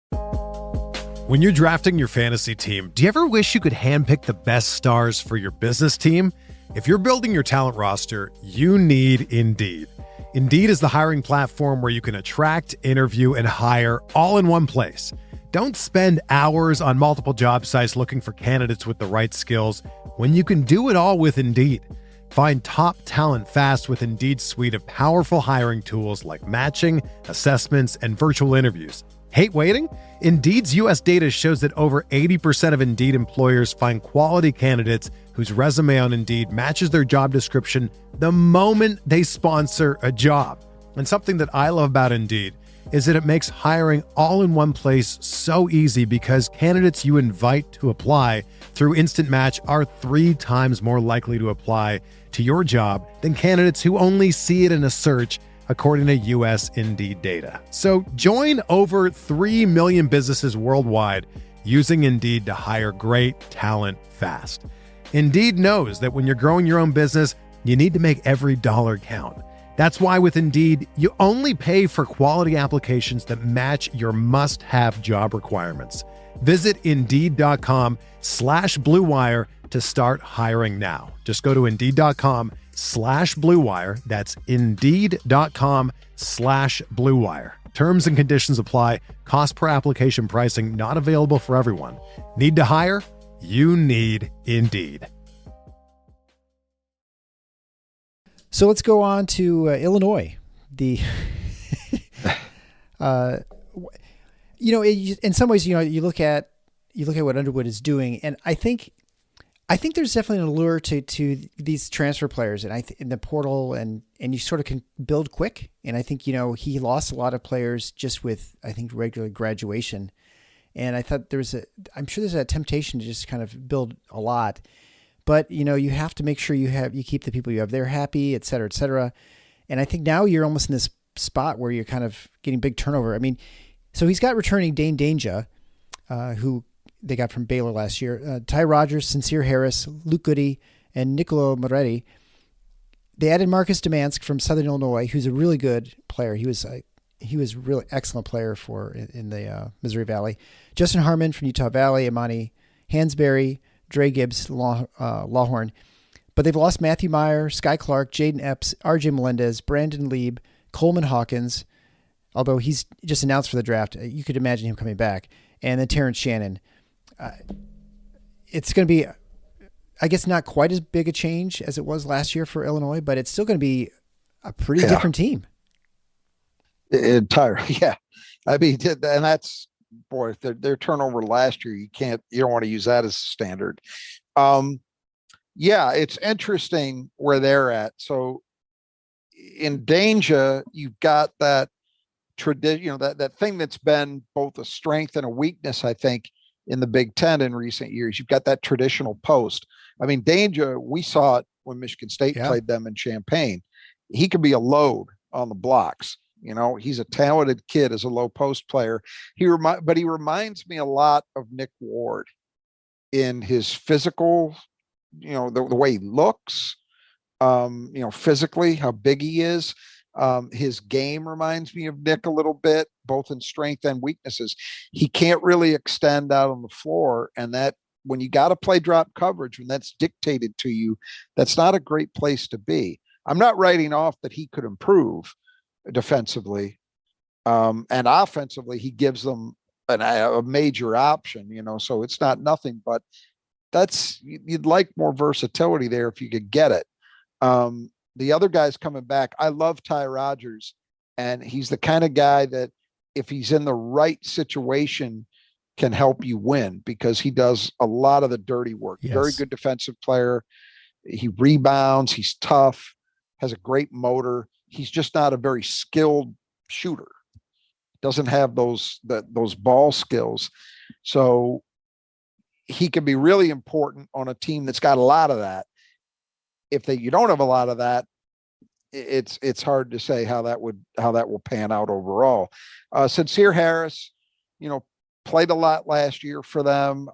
When you're drafting your fantasy team, do you ever wish you could handpick the best stars for your business team? If you're building your talent roster, you need Indeed. Indeed is the hiring platform where you can attract, interview, and hire all in one place. Don't spend hours on multiple job sites looking for candidates with the right skills when you can do it all with Indeed. Find top talent fast with Indeed's suite of powerful hiring tools like matching, assessments, and virtual interviews. Hate waiting? Indeed's U.S. data shows that over 80% of Indeed employers find quality candidates whose resume on Indeed matches their job description the moment they sponsor a job. And something that I love about Indeed is that it makes hiring all in one place so easy because candidates you invite to apply through Instant Match are 3 times more likely to apply to your job than candidates who only see it in a search, according to U.S. Indeed data. So join over 3 million businesses worldwide using Indeed to hire great talent fast. Indeed knows that when you're growing your own business, you need to make every dollar count. That's why with Indeed, you only pay for quality applications that match your must-have job requirements. Visit Indeed.com/Blue Wire to start hiring now. Just go to Indeed.com/Blue Wire. That's Indeed.com/Blue Wire. Terms and conditions apply. Cost per application pricing not available for everyone. Need to hire? You need Indeed. So let's go on to Illinois. The, in some ways, you look at what Underwood is doing, and I think there's definitely an allure to these transfer players, and in the portal, and you sort of can build quick. And I think he lost a lot of players just with regular graduation, and I thought I'm sure there's a temptation to just kind of build a lot. But, you have to make sure you keep the people you have there happy, et cetera, et cetera. And I think now you're almost in this spot where you're kind of getting big turnover. I mean, so he's got returning Dane Danger, who they got from Baylor last year, Ty Rogers, Sincere Harris, Luke Goody, and Nicolo Moretti. They added Marcus Demansk from Southern Illinois, who's a really good player. He was really excellent player in the Missouri Valley. Justin Harmon from Utah Valley, Imani Hansberry, Dre Gibbs, Lawhorn. But they've lost Matthew Meyer, Sky Clark, Jaden Epps, RJ Melendez, Brandon Lieb, Coleman Hawkins, although he's just announced for the draft. You could imagine him coming back. And then Terrence Shannon. It's going to be, I guess, not quite as big a change as it was last year for Illinois, but it's still going to be a pretty different team. Entirely, yeah. I mean, and that's, boy, if their turnover last year, you don't want to use that as a standard. Yeah, it's interesting where they're at. So in Danger, you've got that tradition, that thing that's been both a strength and a weakness, I think, in the Big Ten in recent years. You've got that traditional post. I mean, Danger, we saw it when Michigan State played them in Champaign. He could be a load on the blocks. He's a talented kid as a low post player. But he reminds me a lot of Nick Ward in his physical, the way he looks, physically, how big he is. His game reminds me of Nick a little bit, both in strength and weaknesses. He can't really extend out on the floor, and that when you got to play drop coverage, when that's dictated to you, that's not a great place to be. I'm not writing off that he could improve defensively, and offensively he gives them a major option, so it's not nothing, but you'd like more versatility there if you could get it. The other guys coming back, I love Ty Rogers, and he's the kind of guy that if he's in the right situation can help you win, because he does a lot of the dirty work. Yes. Very good defensive player. He rebounds, he's tough, has a great motor. He's just not a very skilled shooter. Doesn't have those ball skills. So he can be really important on a team that's got a lot of that. If you don't have a lot of that, it's hard to say how that will pan out overall. Sincere Harris, played a lot last year for them.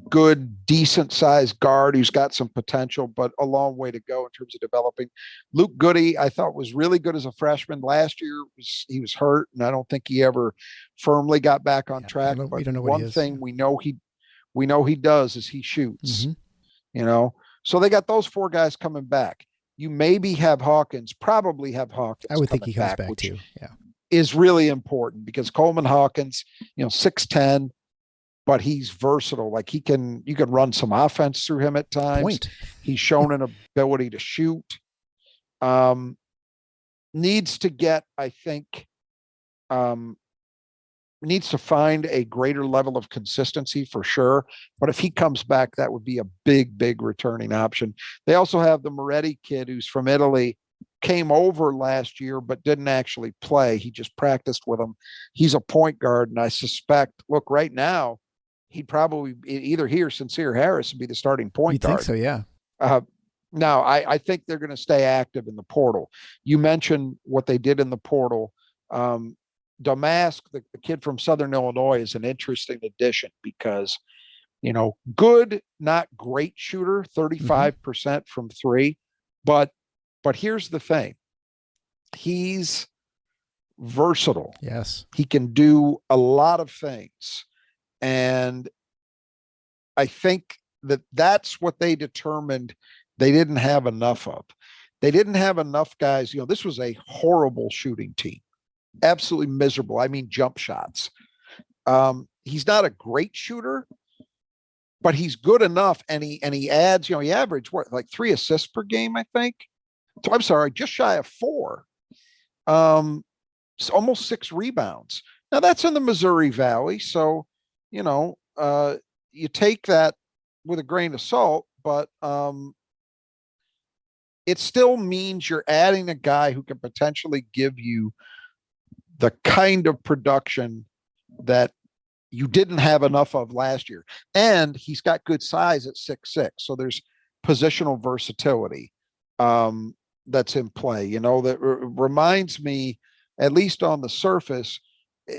Good, decent sized guard who's got some potential, but a long way to go in terms of developing. Luke Goody, I thought, was really good as a freshman. Last year he was hurt, and I don't think he ever firmly got back on track. But we don't know one thing we know he does is he shoots. Mm-hmm. So they got those four guys coming back. You maybe have Hawkins, probably have Hawkins. I would think he comes back too. Yeah, is really important because Coleman Hawkins, 6'10", but he's versatile. Like you can run some offense through him at times. He's shown an ability to shoot. Needs to get, I think, needs to find a greater level of consistency for sure. But if he comes back, that would be a big, big returning option. They also have the Moretti kid who's from Italy, came over last year, but didn't actually play. He just practiced with him. He's a point guard. And I suspect, look, right now, he'd probably either he or Sincere Harris would be the starting point guard. You think so? Yeah. Now, I think they're going to stay active in the portal. You mentioned what they did in the portal. Damask, the kid from Southern Illinois, is an interesting addition because, good, not great shooter, 35% from three. But here's the thing. He's versatile. Yes. He can do a lot of things. And I think that's what they determined they didn't have enough of. They didn't have enough guys. This was a horrible shooting team. Absolutely miserable. I mean, jump shots. He's not a great shooter, but he's good enough. And he adds, he averaged like 3 assists per game, I think. So I'm sorry, just shy of 4. Almost 6 rebounds. Now that's in the Missouri Valley. So, you take that with a grain of salt, but it still means you're adding a guy who can potentially give you the kind of production that you didn't have enough of last year. And he's got good size at 6'6". So there's positional versatility that's in play, that reminds me, at least on the surface,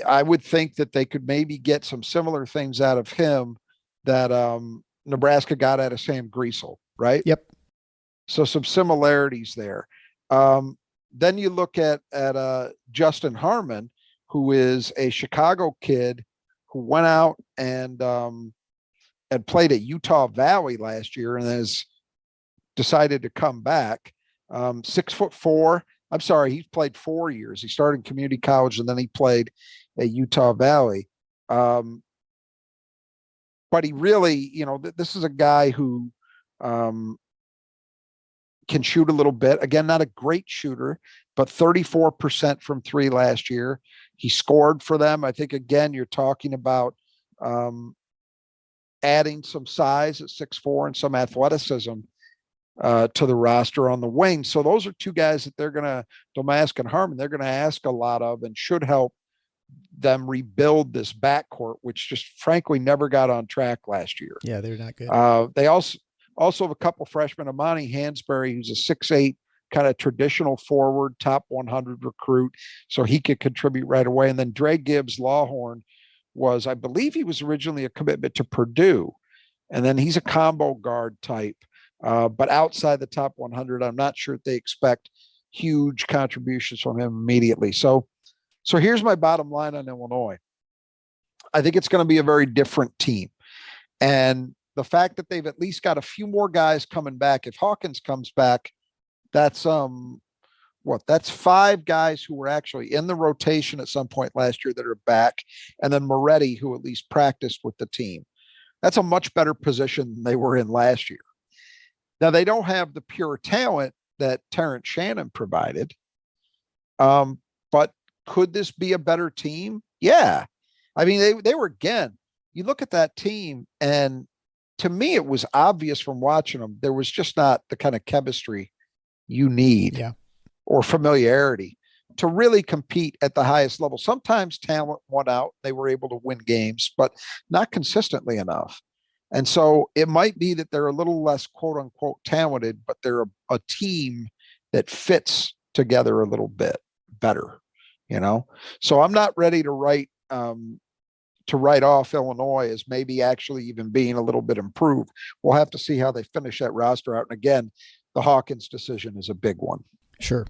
I would think that they could maybe get some similar things out of him that Nebraska got out of Sam Griesel, right? Yep. So some similarities there. Then you look at Justin Harmon, who is a Chicago kid who went out and played at Utah Valley last year and has decided to come back. 6'4". I'm sorry, he's played 4 years. He started in community college and then he played at Utah Valley. But he really, this is a guy who can shoot a little bit. Again, not a great shooter, but 34% from 3 last year. He scored for them. I think, again, you're talking about adding some size at 6'4" and some athleticism to the roster on the wing. So those are 2 guys that they're going to, Domask and Harmon, they're going to ask a lot of and should help them rebuild this backcourt, which just frankly never got on track last year. Yeah, they're not good. They also have a couple freshmen, Amani Hansberry, who's a 6'8", kind of traditional forward, top 100 recruit. So he could contribute right away. And then Dre Gibbs Lawhorn was, I believe he was originally a commitment to Purdue. And then he's a combo guard type. But outside the top 100, I'm not sure if they expect huge contributions from him immediately. So here's my bottom line on Illinois. I think it's going to be a very different team. And the fact that they've at least got a few more guys coming back. If Hawkins comes back, that's 5 guys who were actually in the rotation at some point last year that are back. And then Moretti, who at least practiced with the team. That's a much better position than they were in last year. Now, they don't have the pure talent that Terrence Shannon provided. But could this be a better team? Yeah. I mean, they were, again, you look at that team, and to me, it was obvious from watching them, there was just not the kind of chemistry you need or familiarity to really compete at the highest level. Sometimes talent won out. They were able to win games, but not consistently enough. And so it might be that they're a little less quote unquote talented, but they're a team that fits together a little bit better, So I'm not ready to write off Illinois as maybe actually even being a little bit improved. We'll have to see how they finish that roster out. And again, the Hawkins decision is a big one. Sure.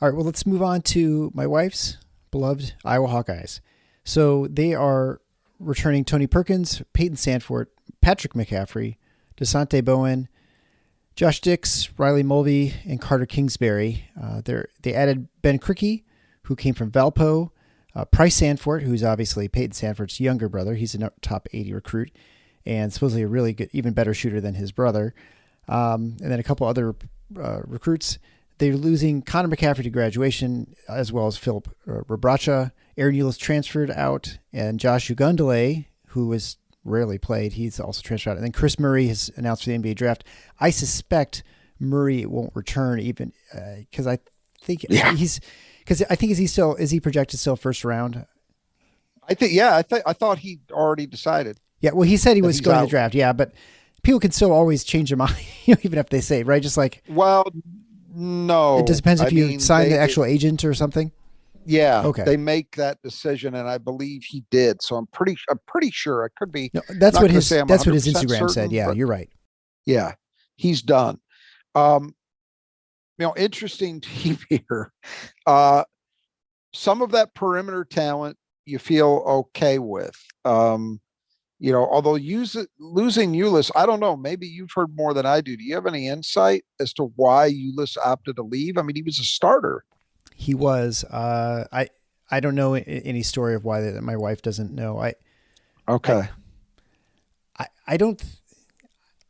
All right, well, let's move on to my wife's beloved Iowa Hawkeyes. So they are returning Tony Perkins, Peyton Sandfort, Patrick McCaffrey, DeSante Bowen, Josh Dix, Riley Mulvey, and Carter Kingsbury. They added Ben Cricky, who came from Valpo, Price Sandfort, who's obviously Peyton Sandfort's younger brother. He's a top 80 recruit and supposedly a really good, even better shooter than his brother. And then a couple other recruits. They're losing Connor McCaffrey to graduation, as well as Philip Rabracha. Aaron Eulis transferred out, and Josh Ugundele, who was rarely played, he's also transferred out. And then Chris Murray has announced for the NBA draft. I suspect Murray won't return even because I think is he projected still first round? I thought he already decided. Yeah, well, he said he was going to the draft. Yeah, but people can still always change their mind, even if they say right. Just like no, it just depends if you sign the actual agent or something. Yeah, Okay. they make that decision, and I believe he did. So I'm pretty sure. I could be. No, that's not what gonna his say I'm that's what his 100% Instagram said. certain, Yeah, but you're right. yeah, he's done. Um, interesting team here. Uh, some of that perimeter talent you feel okay with. Although losing Ulis, I don't know. Maybe you've heard more than I do. Do you have any insight as to why Ulis opted to leave? I mean, he was a starter. He was. I don't know any story of why that my wife doesn't know. Okay. I don't.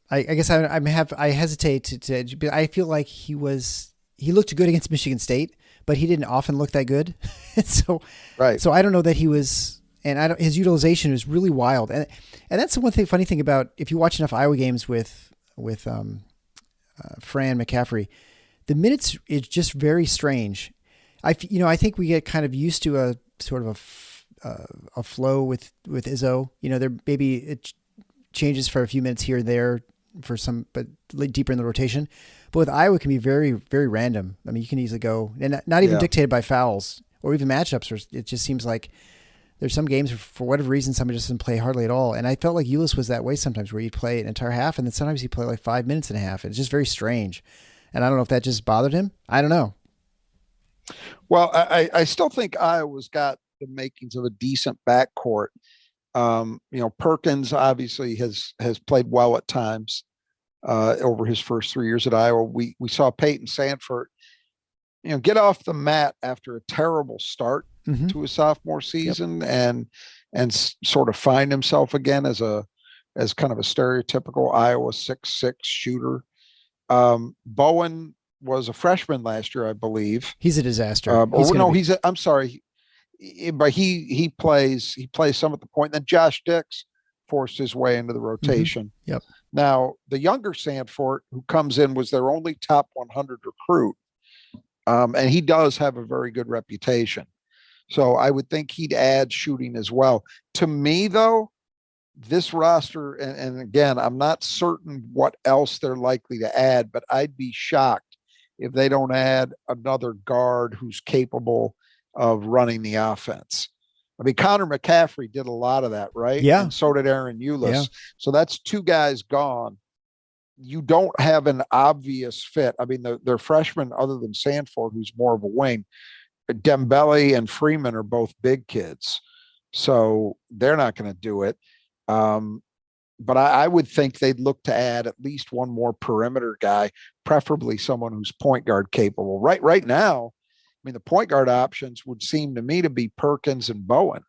I guess I hesitate to. But I feel like he looked good against Michigan State, but he didn't often look that good. So Right. So I don't know that he was. And his utilization was really wild. And that's the funny thing about, if you watch enough Iowa games with Fran McCaffrey, the minutes is just very strange. I think we get kind of used to a sort of a flow with Izzo. There maybe it changes for a few minutes here or there for some, but deeper in the rotation. But with Iowa, it can be very, very random. I mean, you can easily go, and not even dictated by fouls or even matchups. Or it just seems like there's some games for whatever reason somebody just doesn't play hardly at all. And I felt like Ulis was that way sometimes, where he'd play an entire half, and then sometimes he'd play like 5 minutes and a half. It's just very strange. And I don't know if that just bothered him. I don't know. Well, I still think Iowa's got the makings of a decent backcourt. Perkins obviously has played well at times over his first 3 years at Iowa. We saw Peyton Sandfort, get off the mat after a terrible start to his sophomore season, and sort of find himself again as kind of a stereotypical Iowa 6'6" shooter. Bowen was a freshman last year, I believe. He's a disaster. I'm sorry. But he plays some at the point. Then Josh Dix forced his way into the rotation. Yep. Now, the younger Sandfort who comes in was their only top 100 recruit. And he does have a very good reputation. So I would think he'd add shooting as well. To me, though, this roster, and again, I'm not certain what else they're likely to add, but I'd be shocked if they don't add another guard who's capable of running the offense. I mean, Connor McCaffrey did a lot of that, right? Yeah. And so did Aaron Ulis. Yeah. So that's two guys gone. You don't have an obvious fit. I mean, they're freshmen other than Sandfort, who's more of a wing. Dembele and Freeman are both big kids. So they're not going to do it. But I would think they'd look to add at least one more perimeter guy, preferably someone who's point guard capable. Right now, I mean, the point guard options would seem to me to be Perkins and Bowen.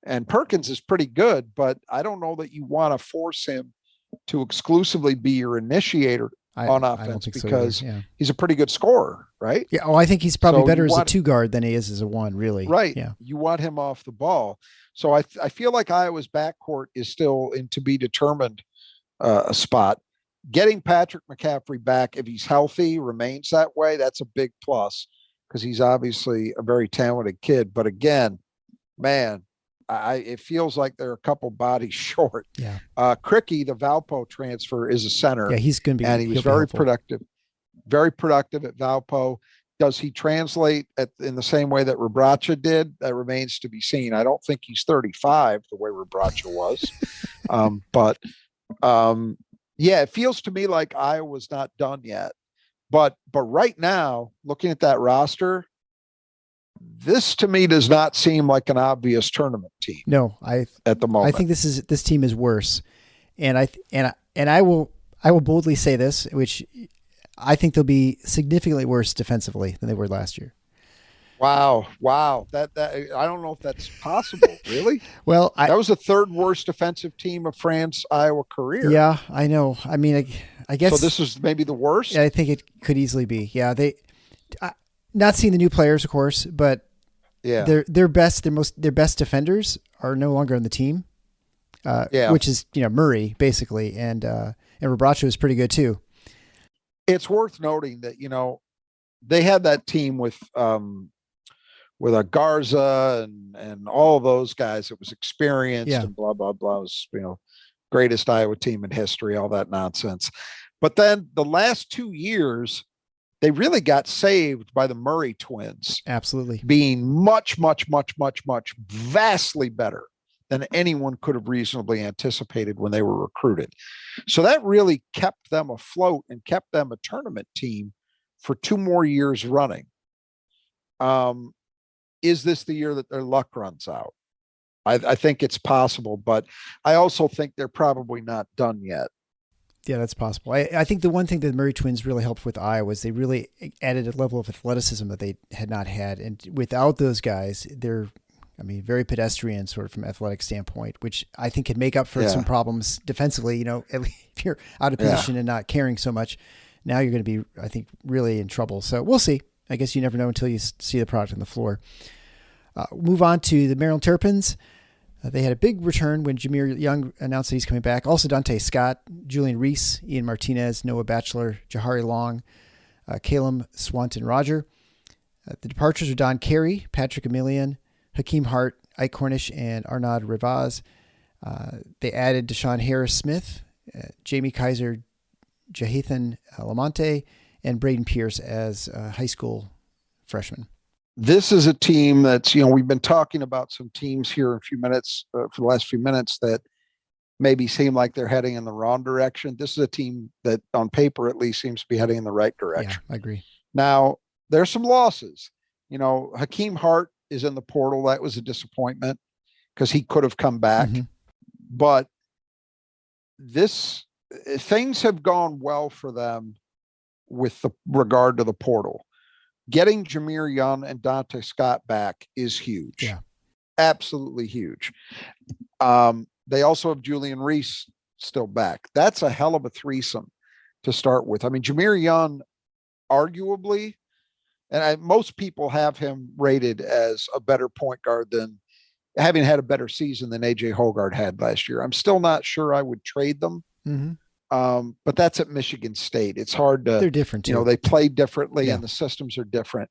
And Perkins is pretty good, but I don't know that you want to force him to exclusively be your initiator on offense, because he's a pretty good scorer, right? Yeah. Oh, I think he's probably better as a two guard than he is as a one, really. Right. Yeah. You want him off the ball. So I feel like Iowa's backcourt is still in to be determined a spot. Getting Patrick McCaffrey back, if he's healthy, remains that way, that's a big plus, because he's obviously a very talented kid. But again, man, it feels like they're a couple bodies short. Yeah. Cricky, the Valpo transfer, is a center. Yeah, he's going to be, and he was very productive at Valpo. Does he translate in the same way that Rebraca did? That remains to be seen. I don't think he's 35 the way Rebraca was. Yeah, it feels to me like Iowa's not done yet. But right now, looking at that roster, this to me does not seem like an obvious tournament team. No, at the moment. I think this team is worse. And I will boldly say this, which I think they'll be significantly worse defensively than they were last year. Wow. That I don't know if that's possible. Really? Well, that was the third worst defensive team of Fran's Iowa career. Yeah, I know. I mean, I guess. So this is maybe the worst? Yeah, I think it could easily be. Yeah, not seeing the new players, of course, but yeah, their best defenders are no longer on the team. Which is Murray basically, and Rebraca is pretty good too. It's worth noting that they had that team with a Garza and all those guys. It was experienced and blah blah blah. It was greatest Iowa team in history, all that nonsense. But then the last 2 years, they really got saved by the Murray twins Absolutely. being much, vastly better than anyone could have reasonably anticipated when they were recruited. So that really kept them afloat and kept them a tournament team for 2 more years running. Is this the year that their luck runs out? I think it's possible, but I also think they're probably not done yet. Yeah, that's possible. I think the one thing that the Murray twins really helped with Iowa was they really added a level of athleticism that they had not had. And without those guys, they're, very pedestrian sort of from athletic standpoint, which I think could make up for some problems defensively. At least if you're out of position and not caring so much, now you're going to be, I think, really in trouble. So we'll see. I guess you never know until you see the product on the floor. Move on to the Maryland Terrapins. They had a big return when Jameer Young announced that he's coming back. Also Dante Scott, Julian Reese, Ian Martinez, Noah Batchelor, Jahari Long, Calum Swanton-Roger. The departures are Don Carey, Patrick Emilian, Hakeem Hart, Ike Cornish, and Arnaud Rivaz. They added Deshaun Harris-Smith, Jamie Kaiser, Jahathan Lamonte, and Braden Pierce as high school freshmen. This is a team that's, we've been talking about some teams here in a few minutes, for the last few minutes, that maybe seem like they're heading in the wrong direction. This is a team that on paper at least seems to be heading in the right direction. Yeah, I agree. Now, there's some losses. Hakeem Hart is in the portal. That was a disappointment because he could have come back. Mm-hmm. But things have gone well for them with regard to the portal. Getting Jameer Young and Dante Scott back is huge. Yeah. Absolutely huge. They also have Julian Reese still back. That's a hell of a threesome to start with. Jameer Young, arguably, and most people have him rated as a better point guard than having had a better season than AJ Hoggard had last year. I'm still not sure I would trade them. Mm-hmm. But that's at Michigan State. It's hard to, they're different too. They play differently and the systems are different,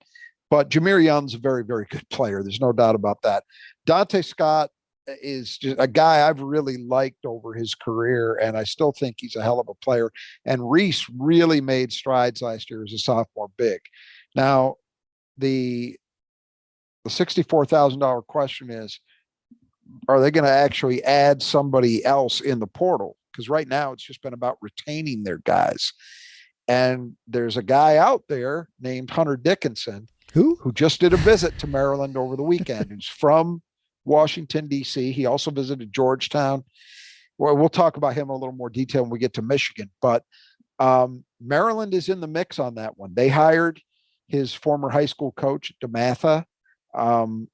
but Jameer Young's a very, very good player. There's no doubt about that. Dante Scott is just a guy I've really liked over his career, and I still think he's a hell of a player. And Reese really made strides last year as a sophomore big. Now, the $64,000 question is, are they going to actually add somebody else in the portal? Because right now it's just been about retaining their guys. And there's a guy out there named Hunter Dickinson who just did a visit to Maryland over the weekend. He's from Washington, D.C. He also visited Georgetown. Well, we'll talk about him in a little more detail when we get to Michigan. But Maryland is in the mix on that one. They hired his former high school coach, DeMatha, on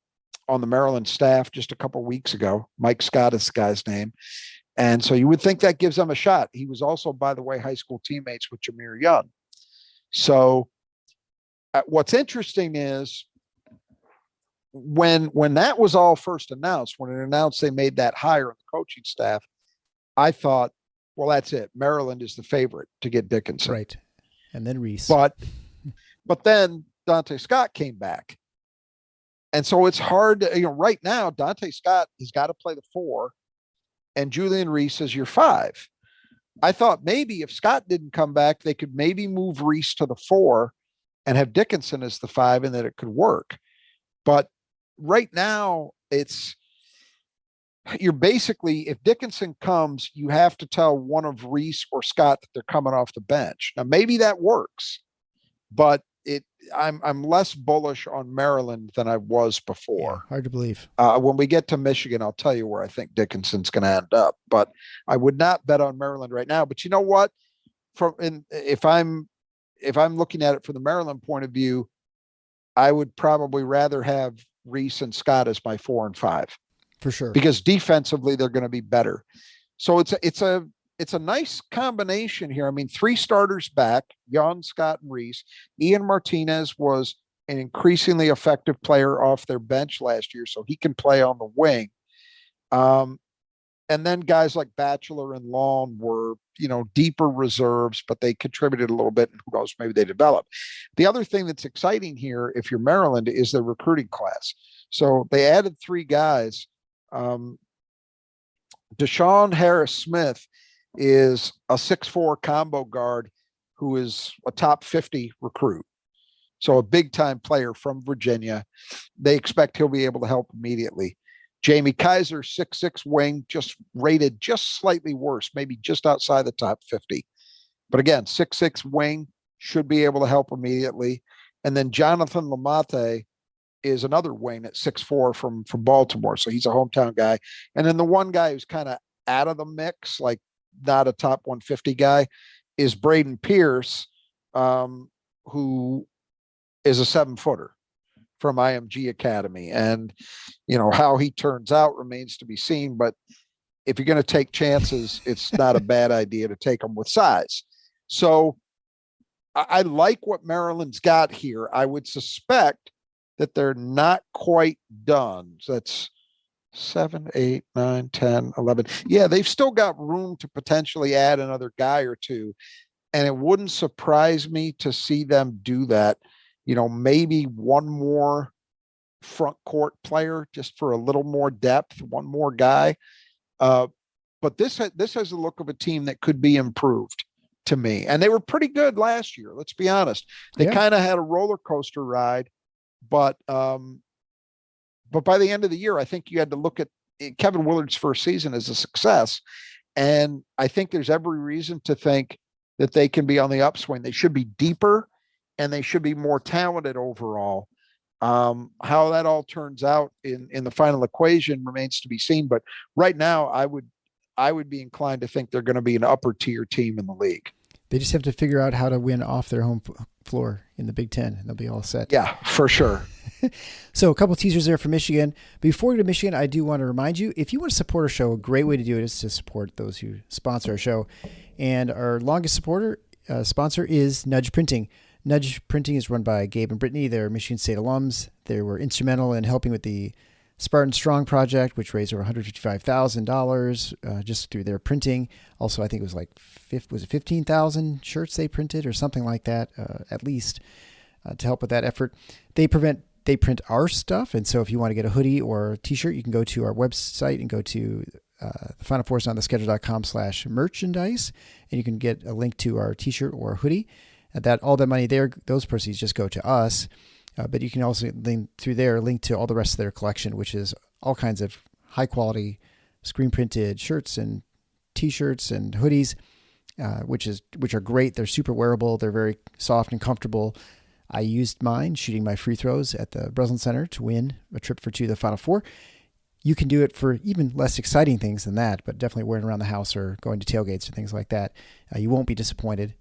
the Maryland staff just a couple of weeks ago. Mike Scott is the guy's name. And so you would think that gives them a shot. He was also, by the way, high school teammates with Jameer Young. So what's interesting is when that was all first announced, when it announced they made that hire on the coaching staff, I thought, well, that's it. Maryland is the favorite to get Dickinson. Right. And then Reese. But then Dante Scott came back. And so it's hard to, right now, Dante Scott has got to play the 4. And Julian Reese is your 5. I thought maybe if Scott didn't come back, they could maybe move Reese to the 4 and have Dickinson as the 5, and that it could work. But right now, you're basically, if Dickinson comes, you have to tell one of Reese or Scott that they're coming off the bench. Now, maybe that works, but I'm less bullish on Maryland than I was before. Yeah, hard to believe. When we get to Michigan, I'll tell you where I think Dickinson's going to end up. But I would not bet on Maryland right now. But you know what? If I'm looking at it from the Maryland point of view, I would probably rather have Reese and Scott as my 4 and 5 for sure, because defensively they're going to be better. So it's a nice combination here. 3 starters back, Young, Scott, and Reese. Ian Martinez was an increasingly effective player off their bench last year, so he can play on the wing. And then guys like Batchelor and Long were, deeper reserves, but they contributed a little bit, and who knows, maybe they develop. The other thing that's exciting here, if you're Maryland, is their recruiting class. So they added 3 guys. Deshaun Harris-Smith is a 6'4" combo guard who is a top 50 recruit. So a big time player from Virginia. They expect he'll be able to help immediately. Jamie Kaiser, 6'6" wing, just rated just slightly worse, maybe just outside the top 50. But again, 6'6" wing, should be able to help immediately. And then Jonathan Lamate is another wing at 6'4" from Baltimore. So he's a hometown guy. And then the one guy who's kind of out of the mix, like not a top 150 guy, is Braden Pierce, who is a 7-footer from IMG Academy. And, how he turns out remains to be seen. But if you're going to take chances, it's not a bad idea to take them with size. So I like what Maryland's got here. I would suspect that they're not quite done. So that's 7, 8, 9, 10, 11. Yeah, they've still got room to potentially add another guy or two. And it wouldn't surprise me to see them do that. Maybe one more front court player just for a little more depth, one more guy. But this has the look of a team that could be improved to me. And they were pretty good last year. Let's be honest. They kind of had a roller coaster ride, but by the end of the year, I think you had to look at Kevin Willard's first season as a success. And I think there's every reason to think that they can be on the upswing. They should be deeper and they should be more talented overall. How that all turns out in the final equation remains to be seen. But right now, I would be inclined to think they're going to be an upper tier team in the league. They just have to figure out how to win off their home floor in the Big Ten, and they'll be all set. Yeah, for sure. So a couple teasers there for Michigan. Before we go to Michigan, I do want to remind you, if you want to support our show, a great way to do it is to support those who sponsor our show. And our longest sponsor is Nudge Printing. Nudge Printing is run by Gabe and Brittany. They're Michigan State alums. They were instrumental in helping with the Spartan Strong project, which raised over $155,000 just through their printing. Also, I think it was 15,000 shirts they printed or something like that, at least, to help with that effort. They print our stuff, and so if you want to get a hoodie or a T-shirt, you can go to our website and go to thefinalfoursontheschedule.com/merchandise, and you can get a link to our T-shirt or hoodie. All that money there, those proceeds just go to us. But you can also link to all the rest of their collection, which is all kinds of high quality screen printed shirts and T-shirts and hoodies, which are great. They're super wearable. They're very soft and comfortable. I used mine shooting my free throws at the Breslin Center to win a trip to the Final Four. You can do it for even less exciting things than that, but definitely wearing around the house or going to tailgates or things like that. You won't be disappointed.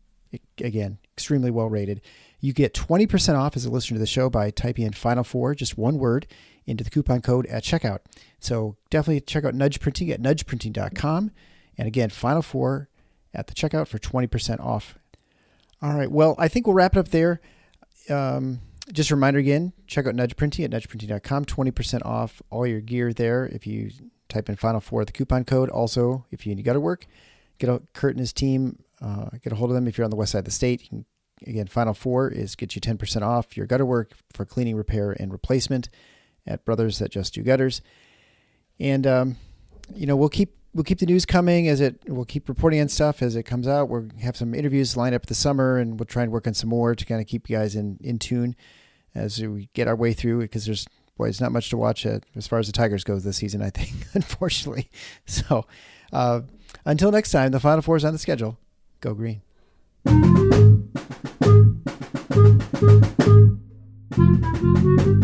Again, extremely well rated. You get 20% off as a listener to the show by typing in Final Four, just one word, into the coupon code at checkout. So definitely check out Nudge Printing at nudgeprinting.com. And again, Final Four at the checkout for 20% off. All right. Well, I think we'll wrap it up there. Just a reminder again, check out Nudge Printing at nudgeprinting.com. 20% off all your gear there if you type in Final Four at the coupon code. Also, if you got to work, Kurt and his team, get a hold of them if you're on the west side of the state. You can, again, Final Four get you 10% off your gutter work for cleaning, repair, and replacement at Brothers That Just Do Gutters. And we'll keep the news coming we'll keep reporting on stuff as it comes out. We'll have some interviews lined up this summer, and we'll try and work on some more to kind of keep you guys in tune as we get our way through, because there's not much to watch as far as the Tigers goes this season, I think, unfortunately. So until next time, the Final Four is on the schedule. Go Green. Thank you.